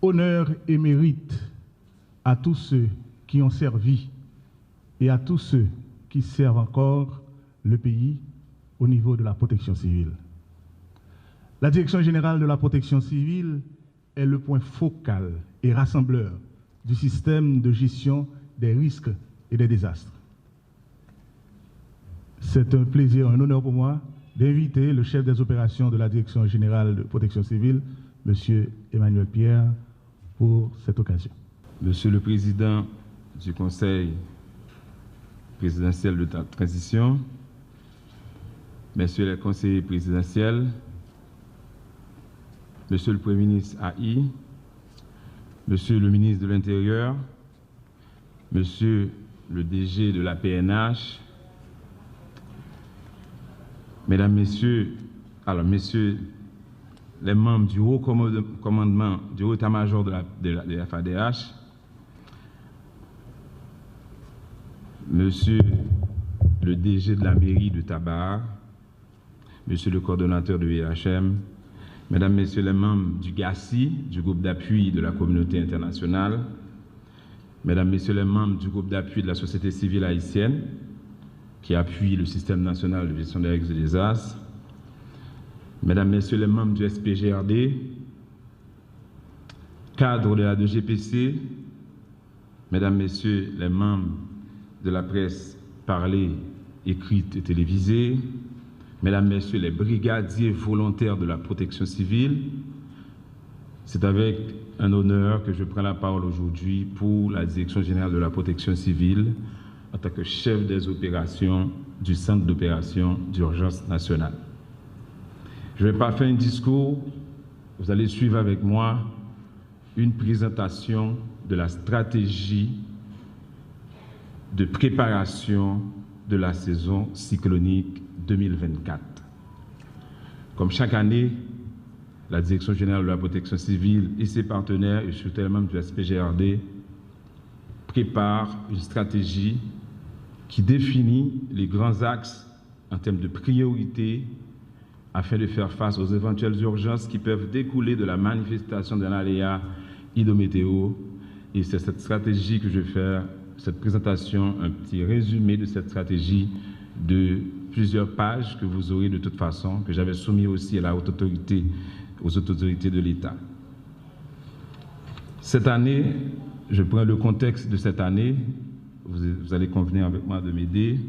Honneur et mérite à tous ceux qui ont servi et à tous ceux qui servent encore le pays au niveau de la protection civile. La Direction générale de la protection civile est le point focal et rassembleur du système de gestion des risques et des désastres. C'est un plaisir, un honneur pour moi d'inviter le chef des opérations de la Direction générale de protection civile, M. Emmanuel Pierre, pour cette occasion. Monsieur le Président du Conseil présidentiel de transition, Messieurs les conseillers présidentiels, Monsieur le Premier ministre AI, Monsieur le ministre de l'Intérieur, Monsieur le DG de la PNH, Mesdames, Messieurs, Messieurs les membres du haut commandement, du haut état-major de la FADH, Monsieur le DG de la mairie de Tabar, Monsieur le coordonnateur de IHM, Mesdames, Messieurs les membres du GACI, du groupe d'appui de la communauté internationale, Mesdames, Messieurs les membres du groupe d'appui de la société civile haïtienne, qui appuie le système national de gestion des risques et des désastres, Mesdames, Messieurs les membres du SPGRD, cadres de la DGPC, Mesdames, Messieurs les membres de la presse parlée, écrite et télévisée, Mesdames, Messieurs les brigadiers volontaires de la protection civile, c'est avec un honneur que je prends la parole aujourd'hui pour la Direction générale de la protection civile en tant que chef des opérations du Centre d'opération d'urgence nationale. Je ne vais pas faire un discours, vous allez suivre avec moi une présentation de la stratégie de préparation de la saison cyclonique 2024. Comme chaque année, la Direction générale de la protection civile et ses partenaires, et surtout les membres du SPGRD, préparent une stratégie qui définit les grands axes en termes de priorité afin de faire face aux éventuelles urgences qui peuvent découler de la manifestation d'un aléa hydrométéo. Et c'est cette stratégie que je vais faire, cette présentation, un petit résumé de cette stratégie de plusieurs pages que vous aurez de toute façon, que j'avais soumis aussi à la haute autorité, aux autorités de l'État. Cette année, je prends le contexte de cette année, vous allez convenir avec moi de m'aider.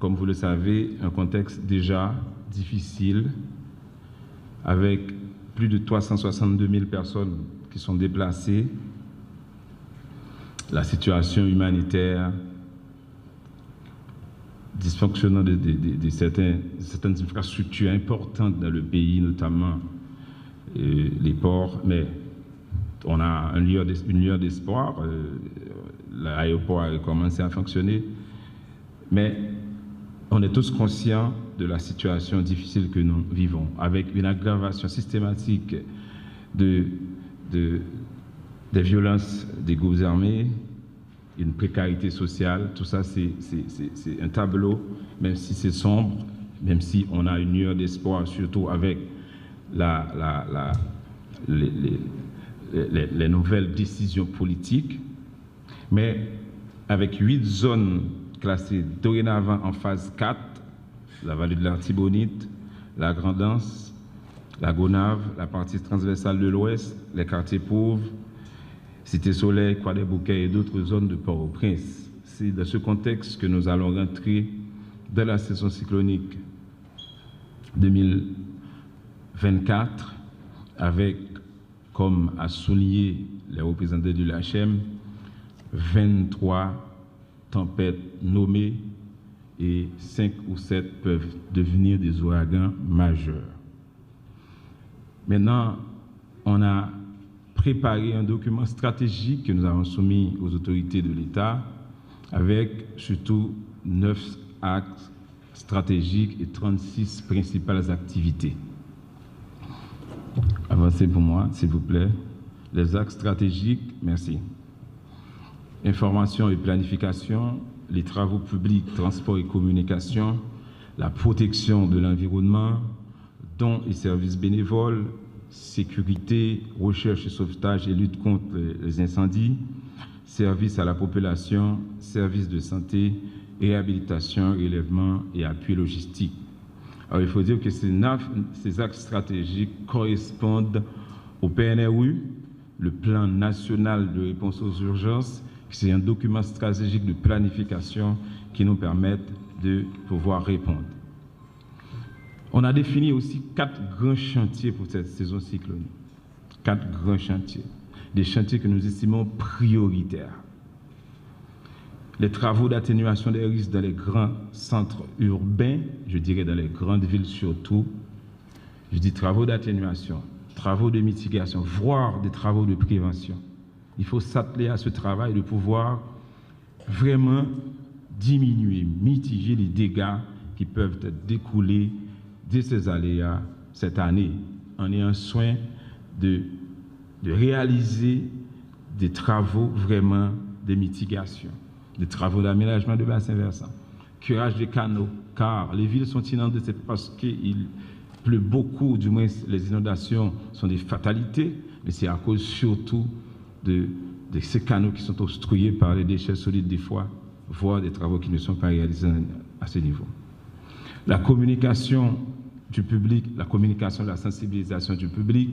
Comme vous le savez, un contexte déjà difficile, avec plus de 362 000 personnes qui sont déplacées, la situation humanitaire, dysfonctionnant de certaines infrastructures importantes dans le pays, notamment les ports, mais on a une lueur d'espoir. L'aéroport a commencé à fonctionner, mais on est tous conscients de la situation difficile que nous vivons, avec une aggravation systématique des violences des groupes armés, une précarité sociale. Tout ça, c'est un tableau, même si c'est sombre, même si on a une lueur d'espoir, surtout avec les nouvelles décisions politiques, mais avec 8 zones classées dorénavant en phase 4, la vallée de l'Artibonite, la Grand'Anse, la Gonave, la partie transversale de l'Ouest, les quartiers pauvres, Cité-Soleil, Croix-des-Bouquets et d'autres zones de Port-au-Prince. C'est dans ce contexte que nous allons rentrer dans la saison cyclonique 2024 avec, comme a souligné les représentants de l'HM, 23 tempêtes nommées et 5 ou 7 peuvent devenir des ouragans majeurs. Maintenant, on a préparé un document stratégique que nous avons soumis aux autorités de l'État avec surtout 9 axes stratégiques et 36 principales activités. Avancez pour moi, s'il vous plaît. Les axes stratégiques, merci. information et planification, les travaux publics, transport et communication, la protection de l'environnement, dons et services bénévoles, sécurité, recherche et sauvetage et lutte contre les incendies, services à la population, services de santé, réhabilitation, relèvement et appui logistique. Alors il faut dire que ces axes stratégiques correspondent au PNRU, le plan national de réponse aux urgences, c'est un document stratégique de planification qui nous permet de pouvoir répondre. On a défini aussi 4 grands chantiers pour cette saison cyclonique. 4 grands chantiers. Des chantiers que nous estimons prioritaires. Les travaux d'atténuation des risques dans les grands centres urbains, je dirais dans les grandes villes surtout. Je dis travaux d'atténuation, travaux de mitigation, voire des travaux de prévention. Il faut s'atteler à ce travail de pouvoir vraiment diminuer, mitiger les dégâts qui peuvent découler de ces aléas cette année, en ayant soin de réaliser des travaux vraiment de mitigation, des travaux d'aménagement de bassins versants, curage des canaux, car les villes sont inondées, c'est parce qu'il pleut beaucoup, du moins les inondations sont des fatalités, mais c'est à cause surtout de ces canaux qui sont obstrués par les déchets solides des fois, voire des travaux qui ne sont pas réalisés à ce niveau. La communication du public, la communication, la sensibilisation du public.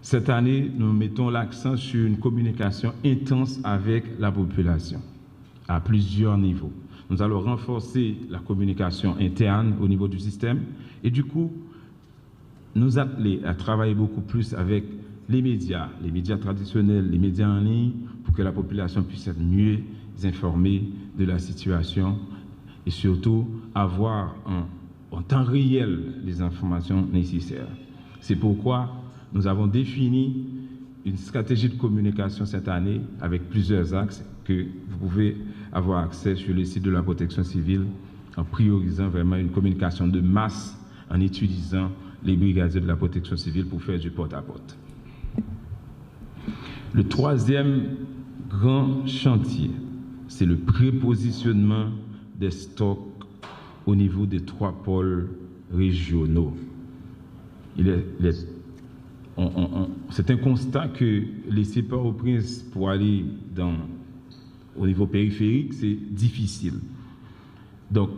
Cette année, nous mettons l'accent sur une communication intense avec la population, à plusieurs niveaux. Nous allons renforcer la communication interne au niveau du système et du coup, nous atteler à travailler beaucoup plus avec les médias traditionnels, les médias en ligne, pour que la population puisse être mieux informée de la situation et surtout avoir en temps réel les informations nécessaires. C'est pourquoi nous avons défini une stratégie de communication cette année avec plusieurs axes que vous pouvez avoir accès sur le site de la protection civile en priorisant vraiment une communication de masse en utilisant les brigadiers de la protection civile pour faire du porte-à-porte. Le troisième grand chantier, c'est le prépositionnement des stocks au niveau des 3 pôles régionaux. C'est un constat que laisser Port-au-Prince pour aller au niveau périphérique, c'est difficile. Donc,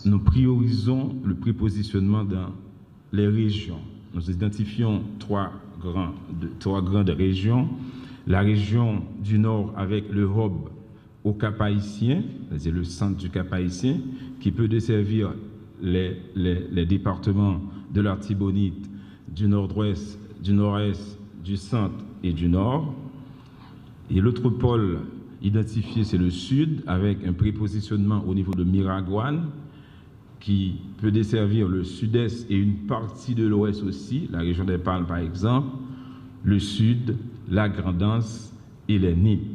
nous priorisons le prépositionnement dans les régions. Nous identifions 3 grandes régions. La région du Nord avec le hub au Cap-Haïtien, c'est-à-dire le centre du Cap-Haïtien, qui peut desservir les départements de l'Artibonite, du Nord-Ouest, du Nord-Est, du Centre et du Nord. Et l'autre pôle identifié, c'est le Sud, avec un prépositionnement au niveau de Miragouane, qui peut desservir le Sud-Est et une partie de l'Ouest aussi, la région des Palmes par exemple, le Sud, la Grand'Anse et les Nippes.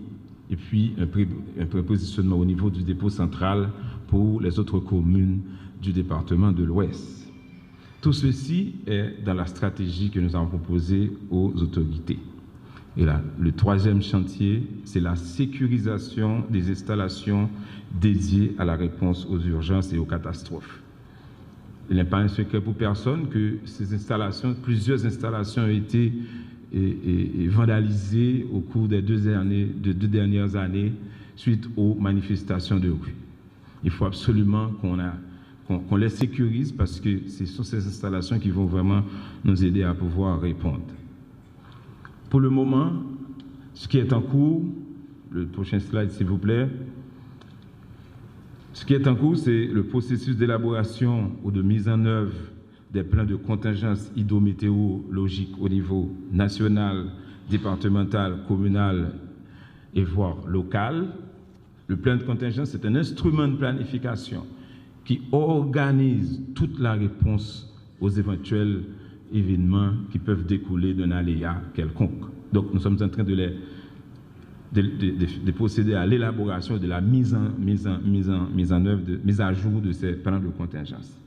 Et puis un prépositionnement au niveau du dépôt central pour les autres communes du département de l'Ouest. Tout ceci est dans la stratégie que nous avons proposée aux autorités. Et là, le troisième chantier, c'est la sécurisation des installations dédiées à la réponse aux urgences et aux catastrophes. Il n'est pas un secret pour personne que ces installations, plusieurs installations ont été vandalisées au cours des deux dernières années suite aux manifestations de rue. Il faut absolument qu'on les sécurise parce que ce sont ces installations qui vont vraiment nous aider à pouvoir répondre. Pour le moment, ce qui est en cours, le prochain slide s'il vous plaît, ce qui est en cours, c'est le processus d'élaboration ou de mise en œuvre des plans de contingence hydrométéorologique au niveau national, départemental, communal et voire local. Le plan de contingence, c'est un instrument de planification qui organise toute la réponse aux éventuels événements qui peuvent découler d'un aléa quelconque. Donc nous sommes en train de procéder à l'élaboration de la mise à jour de ces plans de contingence.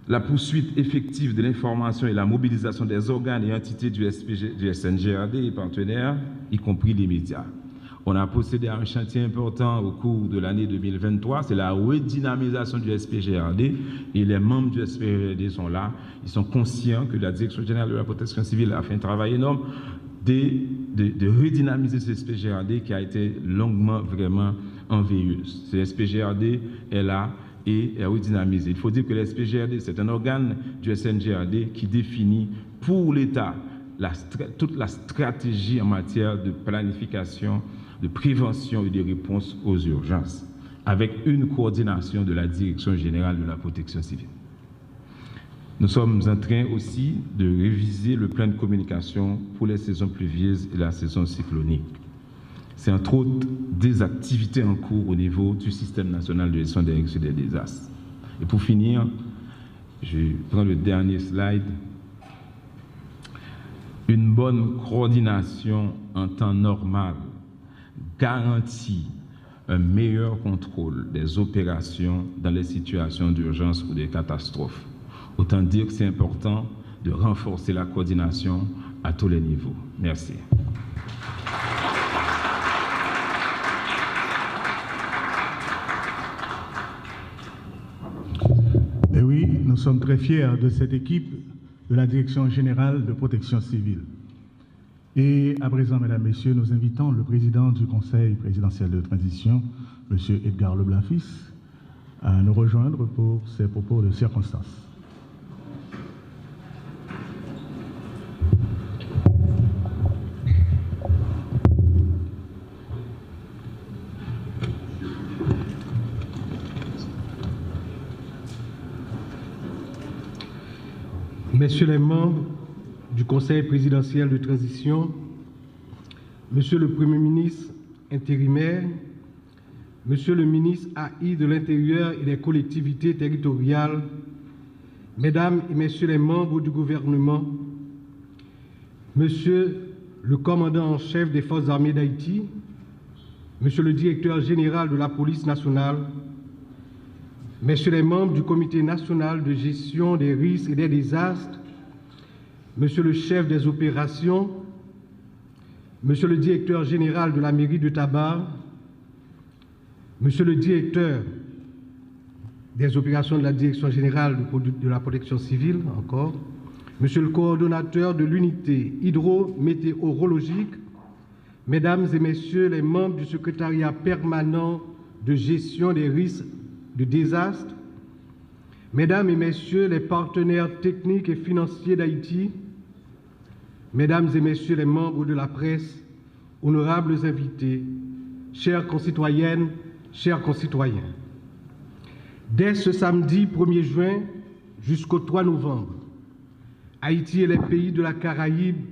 La poursuite effective de l'information et la mobilisation des organes et entités du SNGRD et partenaires, y compris les médias. On a procédé à un chantier important au cours de l'année 2023, c'est la redynamisation du SPGRD, et les membres du SPGRD sont là. Ils sont conscients que la Direction générale de la protection civile a fait un travail énorme de redynamiser ce SPGRD qui a été longuement vraiment en veilleuse. Ce SPGRD est là et est redynamisé. Il faut dire que le SPGRD, c'est un organe du SNGRD qui définit pour l'État toute la stratégie en matière de planification, de prévention et de réponse aux urgences, avec une coordination de la Direction générale de la protection civile. Nous sommes en train aussi de réviser le plan de communication pour les saisons pluvieuses et la saison cyclonique. C'est entre autres des activités en cours au niveau du système national de gestion des risques et des désastres. Et pour finir, je prends le dernier slide. Une bonne coordination en temps normal garantit un meilleur contrôle des opérations dans les situations d'urgence ou de catastrophe. Autant dire que c'est important de renforcer la coordination à tous les niveaux. Merci. Et oui, nous sommes très fiers de cette équipe de la Direction générale de protection civile. Et à présent, mesdames, messieurs, nous invitons le président du Conseil présidentiel de transition, M. Edgar Leblanc-Fils, à nous rejoindre pour ses propos de circonstance. Messieurs les membres du Conseil présidentiel de transition, Monsieur le Premier ministre intérimaire, Monsieur le ministre AI de l'Intérieur et des collectivités territoriales, Mesdames et Messieurs les membres du gouvernement, Monsieur le commandant en chef des Forces armées d'Haïti, Monsieur le directeur général de la police nationale, Messieurs les membres du Comité national de gestion des risques et des désastres, Monsieur le chef des opérations, Monsieur le directeur général de la mairie de Tabar, Monsieur le directeur des opérations de la Direction générale de la protection civile, encore, Monsieur le coordonnateur de l'unité hydrométéorologique, Mesdames et Messieurs les membres du secrétariat permanent de gestion des risques de désastre, Mesdames et Messieurs les partenaires techniques et financiers d'Haïti, Mesdames et Messieurs les membres de la presse, honorables invités, chères concitoyennes, chers concitoyens. Dès ce samedi 1er juin jusqu'au 3 novembre, Haïti et les pays de la Caraïbe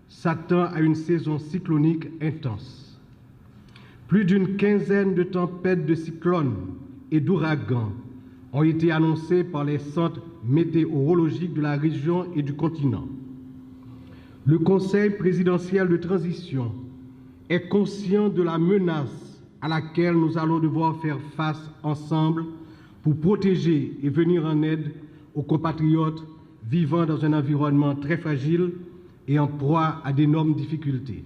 s'attendent à une saison cyclonique intense. Plus d'une quinzaine de tempêtes de cyclones et d'ouragans ont été annoncés par les centres météorologiques de la région et du continent. Le Conseil présidentiel de transition est conscient de la menace à laquelle nous allons devoir faire face ensemble pour protéger et venir en aide aux compatriotes vivant dans un environnement très fragile et en proie à d'énormes difficultés.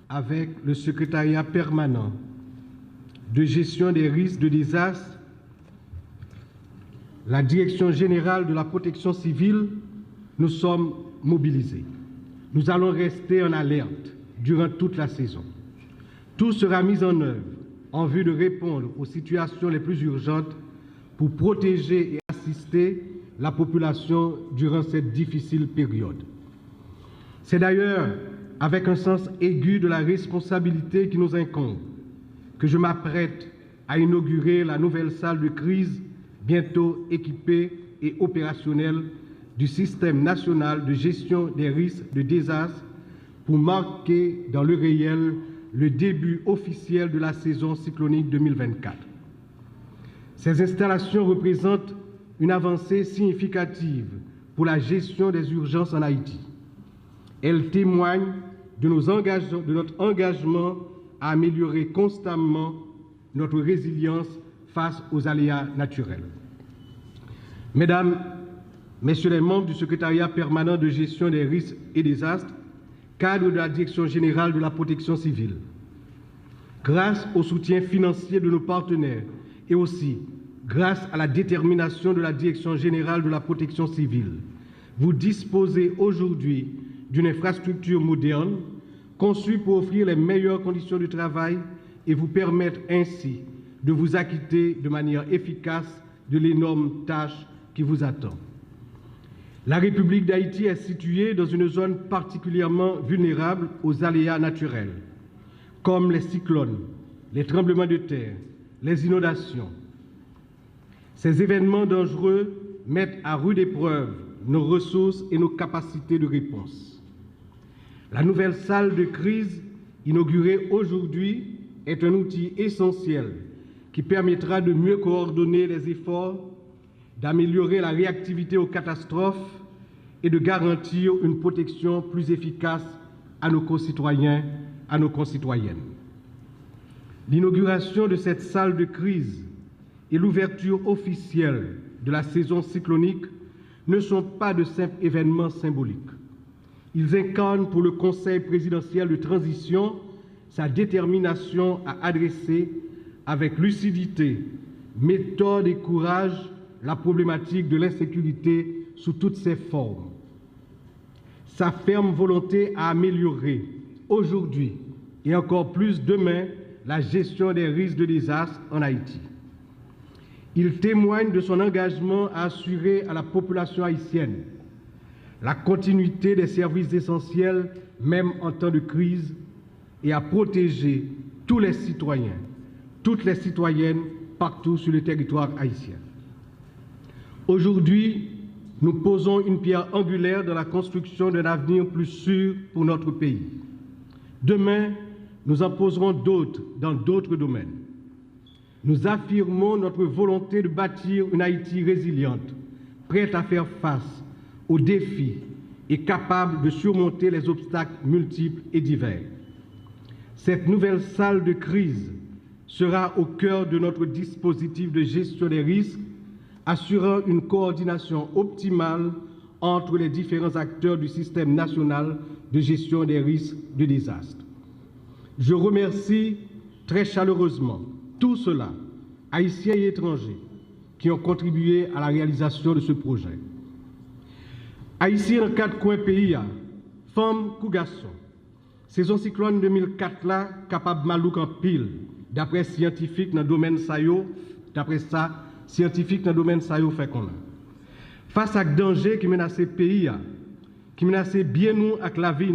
Avec le secrétariat permanent de gestion des risques de désastre, la Direction générale de la protection civile, nous sommes mobilisés. Nous allons rester en alerte durant toute la saison. Tout sera mis en œuvre en vue de répondre aux situations les plus urgentes pour protéger et assister la population durant cette difficile période. C'est d'ailleurs avec un sens aigu de la responsabilité qui nous incombe que je m'apprête à inaugurer la nouvelle salle de crise, bientôt équipée et opérationnelle du système national de gestion des risques de désastre pour marquer dans le réel le début officiel de la saison cyclonique 2024. Ces installations représentent une avancée significative pour la gestion des urgences en Haïti. Elles témoignent de notre engagement à améliorer constamment notre résilience face aux aléas naturels. Mesdames, Messieurs les membres du secrétariat permanent de gestion des risques et désastres, cadre de la Direction générale de la protection civile, grâce au soutien financier de nos partenaires et aussi grâce à la détermination de la Direction générale de la protection civile, vous disposez aujourd'hui d'une infrastructure moderne conçue pour offrir les meilleures conditions de travail et vous permettre ainsi de vous acquitter de manière efficace de l'énorme tâche qui vous attend. La République d'Haïti est située dans une zone particulièrement vulnérable aux aléas naturels, comme les cyclones, les tremblements de terre, les inondations. Ces événements dangereux mettent à rude épreuve nos ressources et nos capacités de réponse. La nouvelle salle de crise inaugurée aujourd'hui est un outil essentiel qui permettra de mieux coordonner les efforts, d'améliorer la réactivité aux catastrophes et de garantir une protection plus efficace à nos concitoyens, à nos concitoyennes. L'inauguration de cette salle de crise et l'ouverture officielle de la saison cyclonique ne sont pas de simples événements symboliques. Ils incarnent pour le Conseil présidentiel de transition sa détermination à adresser avec lucidité, méthode et courage la problématique de l'insécurité sous toutes ses formes. Sa ferme volonté à améliorer aujourd'hui et encore plus demain la gestion des risques de désastre en Haïti. Il témoigne de son engagement à assurer à la population haïtienne la continuité des services essentiels, même en temps de crise, et à protéger tous les citoyens, toutes les citoyennes partout sur le territoire haïtien. Aujourd'hui, nous posons une pierre angulaire dans la construction d'un avenir plus sûr pour notre pays. Demain, nous en poserons d'autres dans d'autres domaines. Nous affirmons notre volonté de bâtir une Haïti résiliente, prête à faire face aux défis et capable de surmonter les obstacles multiples et divers. Cette nouvelle salle de crise sera au cœur de notre dispositif de gestion des risques, assurant une coordination optimale entre les différents acteurs du système national de gestion des risques de désastre. Je remercie très chaleureusement tous ceux-là, haïtiens et étrangers, qui ont contribué à la réalisation de ce projet. Haïti dans 4 coins pays, femmes ou garçons. Saison cyclone 2004 là, capable malouk en pile, d'après scientifique dans le domaine sayo, d'après ça, scientifique dans le domaine sayo fait qu'on a. Face à danger qui menace le pays, qui menace bien nous avec la vie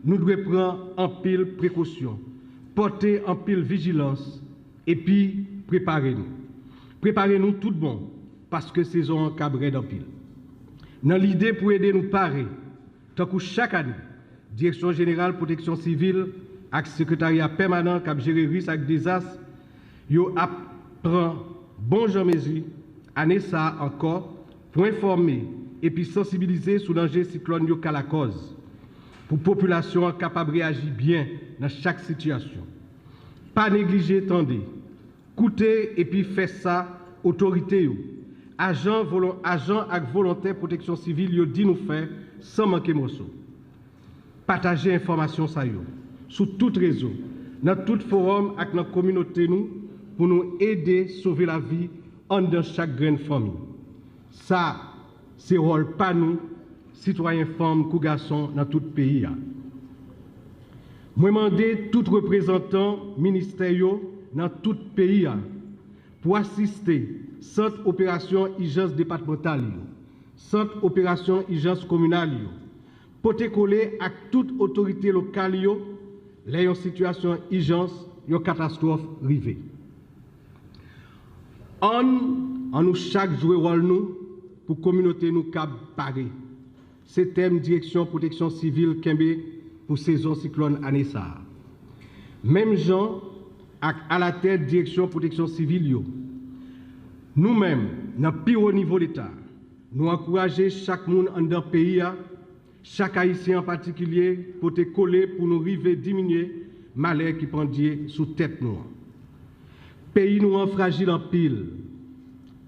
nous devons prendre en pile précaution, porter en pile vigilance et puis préparez-nous. Préparez-nous tout bon parce que saison en cabré en pile. Dans l'idée pour aider nous parer, tant que chaque année, Direction générale protection civile avec secrétariat permanent qui gère risque avec désastre, yo apprend bon Jean mesure année ça encore pour informer et puis sensibiliser sur danger cyclone yo la cause pour population capable de réagir bien dans chaque situation. Pas négliger tendez, coûter et puis faire ça autorité yo. Agent avec volontaire protection civile yo dit nous faire sans manquer morceau. Partager information ça yo sur tout réseau, dans tout forum avec notre communauté nous pour nous aider sauver la vie en dans chaque grande famille. Ça c'est rôle pas nous citoyens femmes ou garçons dans tout pays. Moi mandé tout représentant ministériel dans tout pays pour assister centre opération urgence départementale, centre opération urgence communale, pour te coller à toute autorité locale, les en situation urgence, une catastrophe arrivée. En nous chaque jouer rôle nous pour communauté nous cap paré. C'est thème direction protection civile Kembe pour saison cyclone Anessa. Même gens à la tête direction protection civile nous-mêmes dans le plus haut niveau d'État, nous encourager chaque monde dans le pays, chaque Haïtien en particulier, pour te coller pour nous arriver diminuer malheur qui prend Dieu sous tête nous. Pays nous en fragile en pile,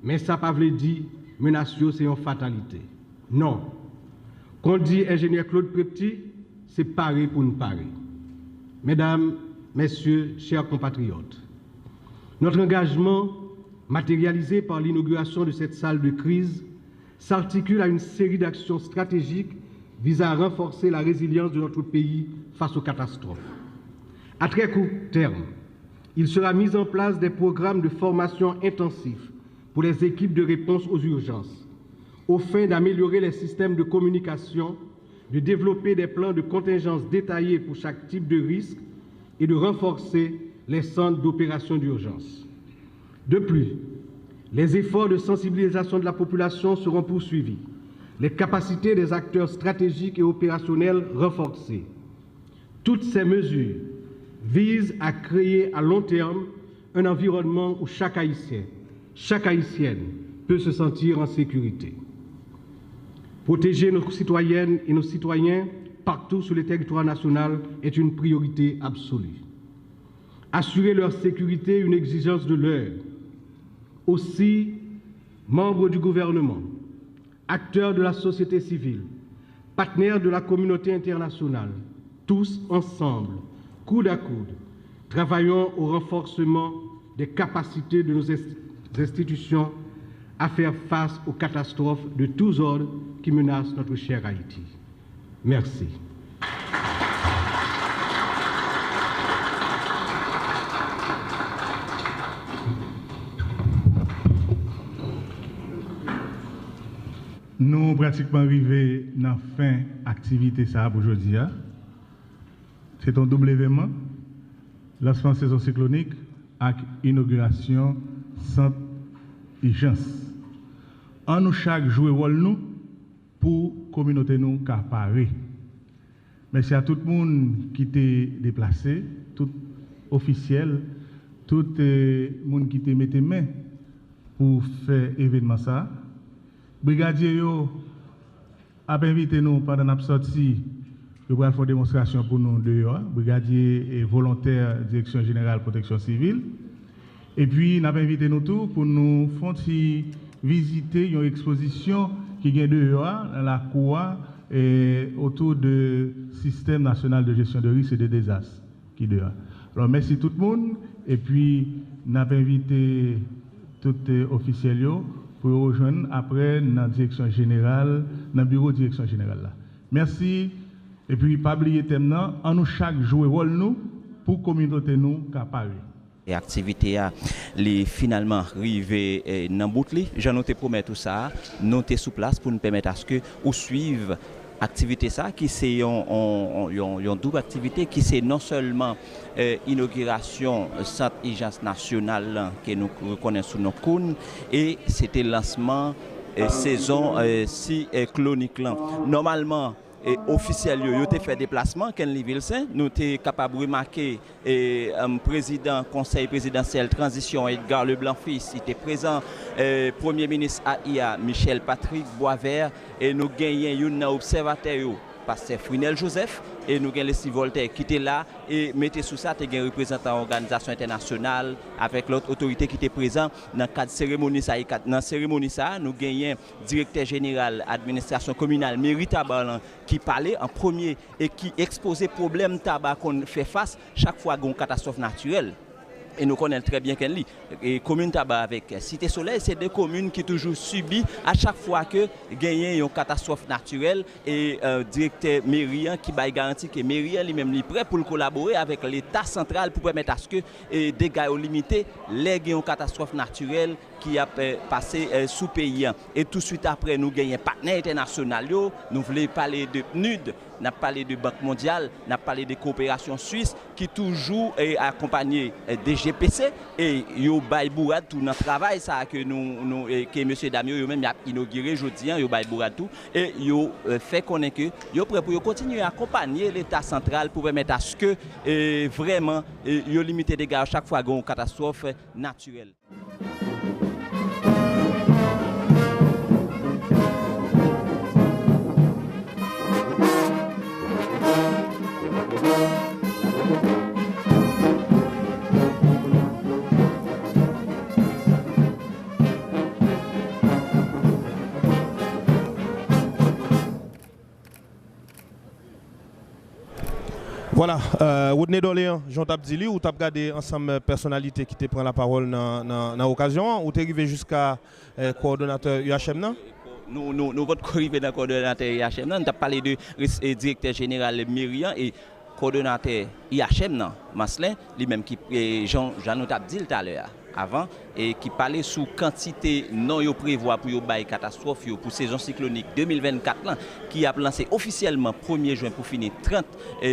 mais ça pas veut dire menace c'est une fatalité. Non. Quand dit ingénieur Claude Prepti, c'est pareil pour nous parer. Mesdames, Messieurs, chers compatriotes, notre engagement, matérialisé par l'inauguration de cette salle de crise, s'articule à une série d'actions stratégiques visant à renforcer la résilience de notre pays face aux catastrophes. À très court terme, il sera mis en place des programmes de formation intensifs pour les équipes de réponse aux urgences, aux fins d'améliorer les systèmes de communication, de développer des plans de contingence détaillés pour chaque type de risque et de renforcer les centres d'opération d'urgence. De plus, les efforts de sensibilisation de la population seront poursuivis, les capacités des acteurs stratégiques et opérationnels renforcées. Toutes ces mesures visent à créer à long terme un environnement où chaque Haïtien, chaque Haïtienne peut se sentir en sécurité. Protéger nos citoyennes et nos citoyens partout sur le territoire national est une priorité absolue. Assurer leur sécurité est une exigence de l'heure. Aussi, membres du gouvernement, acteurs de la société civile, partenaires de la communauté internationale, tous ensemble, coude à coude, travaillons au renforcement des capacités de nos institutions à faire face aux catastrophes de tous ordres qui menacent notre cher Haïti. Merci. Nous pratiquement arrivés dans la fin activité ça pour aujourd'hui. C'est un double événement, lancement de saison cyclonique avec inauguration centre urgence. En nous chaque jouer rôle nous pour communauté nous parler. Merci à tout le monde qui était déplacé, tout officiel, tout le monde qui était mis main pour faire événement ça. Brigadier a invité nous pendant notre sortie, nous allons faire une démonstration pour nous dehors. Brigadier et volontaire Direction Générale Protection Civile. Et puis, nous avons invité nous tous pour nous faire visiter une exposition qui est dehors, dans la cour, autour du Système national de gestion de risques et de désastres qui est dehors. Alors, merci tout le monde. Et puis, nous avons invité tous les officiels pour rejoindre après dans la direction générale, dans le bureau de direction générale. Là. Merci. Et puis, pas oublier maintenant, en nous chaque jouer rôle nous pour communauté nous capable. Et l'activité a finalement arrivé dans Boutli. J'en noté promettre tout ça, noter sous place pour nous permettre à ce que nous suivons activité ça qui c'est une double activité qui c'est non seulement inauguration centre urgence nationale que nous reconnaissons sous nos cônes et c'était le lancement saison cyclonique là. Normalement et officiel yo te fait déplacement Kenly Vilsaint nous t'es capable de remarquer président conseil présidentiel transition Edgar Leblanc fils il était présent premier ministre AIA Michel Patrick Boisvert et nous gagnons un observateur pasteur Frinel Joseph et nous avons les Voltaire qui était là et mettez sous ça tu as un représentant organisation internationale avec l'autre autorité qui était présent dans cadre cérémonie ça dans cérémonie ça nous gagnons directeur général administration communale Mairie Tabac qui parlait en premier et qui exposait problème tabac qu'on fait face chaque fois qu'il y a une catastrophe naturelle. Et nous connaissons très bien Kenly. Et commune Tabac avec Cité Soleil, c'est deux communes qui toujours subissent à chaque fois que gagne une catastrophe naturelle et directeur mairie qui va garantir que mairie lui-même est prêt pour collaborer avec l'État central pour permettre à ce que les dégâts soient limités les une catastrophe naturelle qui a passé sous pays. Et tout de suite après, nous gagnons partenaires internationaux. Nous voulons parler de PNUD, nous avons parlé de Banque mondiale, nous avons parlé de coopération suisse qui toujours est accompagné des GPC et yo bay bourad tout notre travail ça que nous que monsieur Damio yo même a inauguré aujourd'hui yo bay bourad tout et yo fait connaître que yo prêt pour continuer à accompagner l'État central pour permettre à ce que vraiment yo limiter des dégâts chaque fois qu'il y a une catastrophe naturelle. Voilà, Rodney Doléan, Jean Tabdili, ou tu as regardé ensemble personnalités qui te prennent la parole dans l'occasion, ou tu es arrivé jusqu'à coordonnateur UHM non? Nous votre arrivé dans le coordonnateur IHM, nous avons parlé de directeur général Myriam et coordonnateur IHM, Maslin, lui-même qui Jean Tabdil tout à l'heure. Avant et qui parlait sous quantité non yo prévoit pour yo bail catastrophe yo pour saison cyclonique 2024 là qui a lancé officiellement 1er juin pour finir 30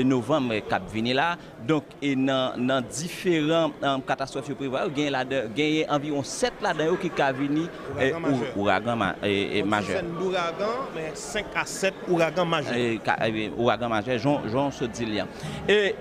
novembre cap venir là donc et dans différents catastrophes yo prévoit gagner environ 7 là-dedans qui ka venir ouragan majeur ouragan mais 5 à 7 ouragan majeur ouragan majeur Jean se dit là et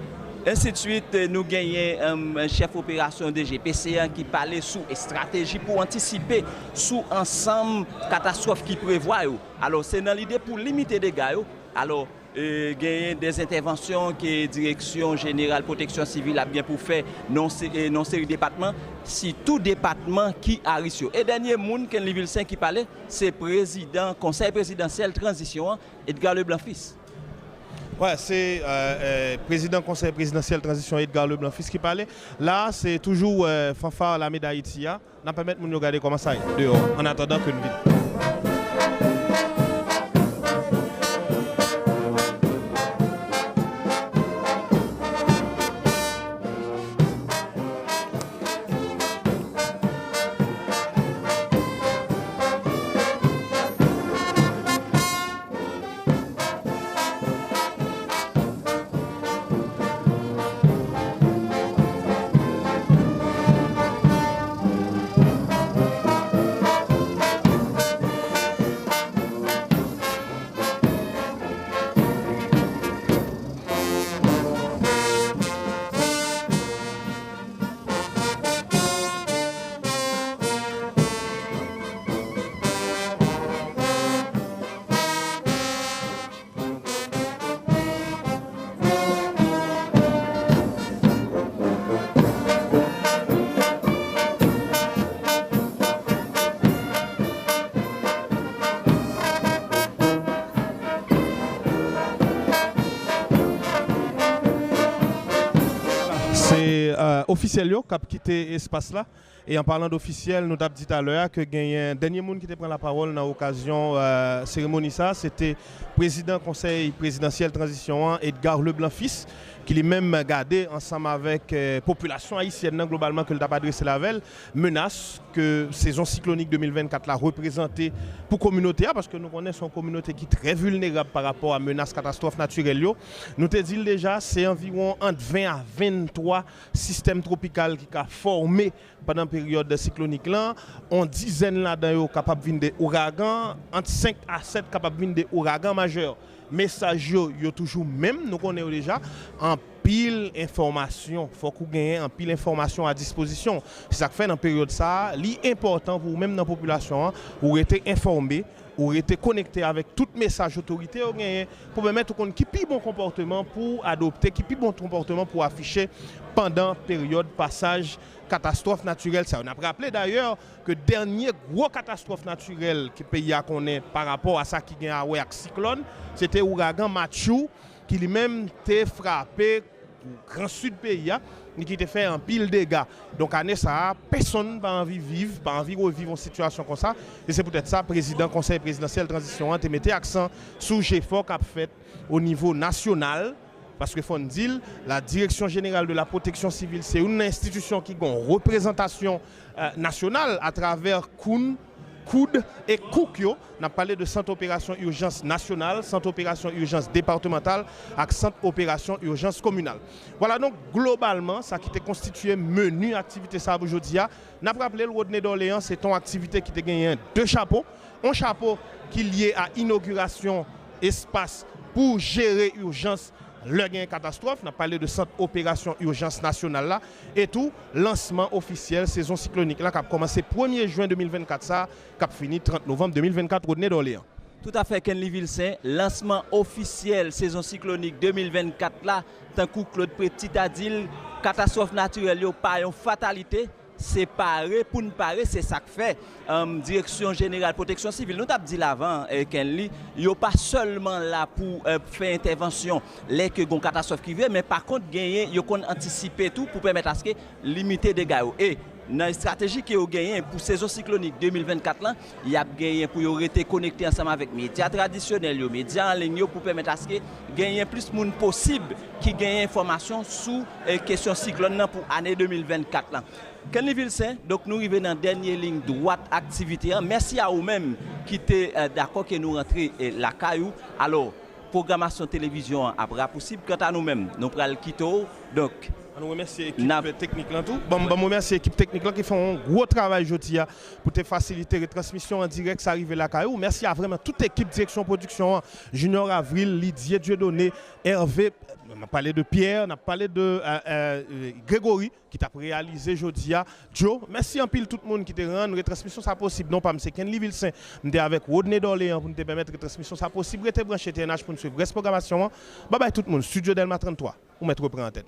ainsi de suite, nous gagnons un chef opération DGPC qui parlait sous stratégie pour anticiper sous ensemble catastrophes qui prévoient. Alors, c'est dans l'idée pour limiter les dégâts. Alors, gagner des interventions que la Direction Générale Protection Civile a bien pour faire non série département. Si tout département qui a risque. Et dernier monde Ken Livilsen qui parlait, c'est président Conseil présidentiel transition Edgar Leblanc-Fils. Ouais, c'est président conseil présidentiel transition Edgar Leblanc-Fils qui parlait. Là, c'est toujours fanfare la médaille Haïti. N'a pas mettre de regarder comment ça est dehors en attendant que nous vienne. C'est officiel qui a quitté l'espace là. Et en parlant d'officiel, nous avons dit tout à l'heure que un dernier monde qui te prend la parole dans l'occasion cérémonie ça, c'était président conseil présidentiel transition 1 Edgar Leblanc-Fils qui lui-même gardé ensemble avec la population haïtienne globalement que le a adressé la veille, menace que saison cyclonique 2024 l'a représenté pour la communauté parce que nous connaissons une communauté qui est très vulnérable par rapport à menaces catastrophes naturelles. Nous te dit déjà c'est environ entre 20 à 23 systèmes tropicaux qui ont formé pendant la période cyclonique là, on dizaine là-dedans capables de venir des ouragans, entre 5 à 7 capables de venir des ouragans majeurs. Message yo toujours même nous connaissons déjà en pile information faut qu'on gagne en pile information à disposition c'est ça que fait dans période ça l'important pour même dans la population pour être informé ou être connecté avec tout message autorité pour permettre qu'on qui plus bon comportement pour adopter qui plus bon comportement pour afficher pendant période passage catastrophe naturelle. Ça, on a rappelé d'ailleurs que dernier gros catastrophe naturelle que le pays a connu par rapport à ça qui gagne à cyclone, c'était l'ouragan Mathieu qui lui-même t'a frappé au grand sud du pays et qui t'a fait un pile de dégâts. Donc année ça, personne n'a envie de vivre, pas envie de revivre une situation comme ça. Et c'est peut-être ça, président conseil présidentiel transition, te mettait accent sur l'effort qu'a fait au niveau national. Parce que faut dire, la Direction Générale de la Protection Civile, c'est une institution qui a une représentation nationale à travers COUD et COUCIO. On a parlé de Centre Opération Urgence Nationale, Centre Opération Urgence Départementale et Centre Opération Urgence Communale. Voilà donc globalement, ça qui était constitué menu activité ça aujourd'hui. On a rappelé le Rodney Doléan, c'est une activité qui a gagné deux chapeaux. Un chapeau qui est lié à inauguration espace pour gérer urgence. Le gain catastrophe, on a parlé de centre opération urgence nationale là, et tout, lancement officiel saison cyclonique là qui a commencé 1er juin 2024 ça, qui a fini 30 novembre 2024 Rodney Doléan. Tout à fait Ken Livilsen, lancement officiel saison cyclonique 2024 là, tant que Claude Petit a dit catastrophe naturelle yo pas une fatalité. séparer pour nous parer, c'est ça que fait Direction Générale Protection Civile. Nous t'avons dit l'avant, Kenli, il n'y a pas seulement là pour faire intervention, les que une catastrophe qui vient, mais par contre, il y a anticiper tout pour permettre à ce que limiter les dégâts. Et dans la stratégie qui a gagné pour saison cyclonique 2024, là, il y a gagné pour rester connecté ensemble avec les médias traditionnels, les médias en ligne pour permettre à ce que gagner plus de monde possible qui gagne information sur question cyclone pour l'année 2024. Là. Kenli Vilsaint, donc nous arrivons dans la dernière ligne droite activité. Merci à vous-même qui étaient d'accord que nous rentrons la caillou. Alors, programmation télévision après possible. Quant à nous-mêmes, nous prenons le quitter. Donc, nous remercions l'équipe technique là tout. Bon, remercie l'équipe technique là qui font un gros travail aujourd'hui pour te faciliter les transmissions en direct, ça arrive là caillou. Merci à vraiment toute l'équipe direction production, Junior Avril, Lydier Dieudonné, Hervé, on a parlé de Pierre, on a parlé de Grégory qui t'a réalisé aujourd'hui. Joe, merci en pile tout le monde qui te rend retransmission ça possible. Non pas c'est Kenli Vilsaint, on avec Rodney Dorléans pour te permettre retransmission ça possible. Restez branché TNH pour nous suivre. Reste programmation. Bye bye tout le monde. Studio Delma 33. On met reprend antenne.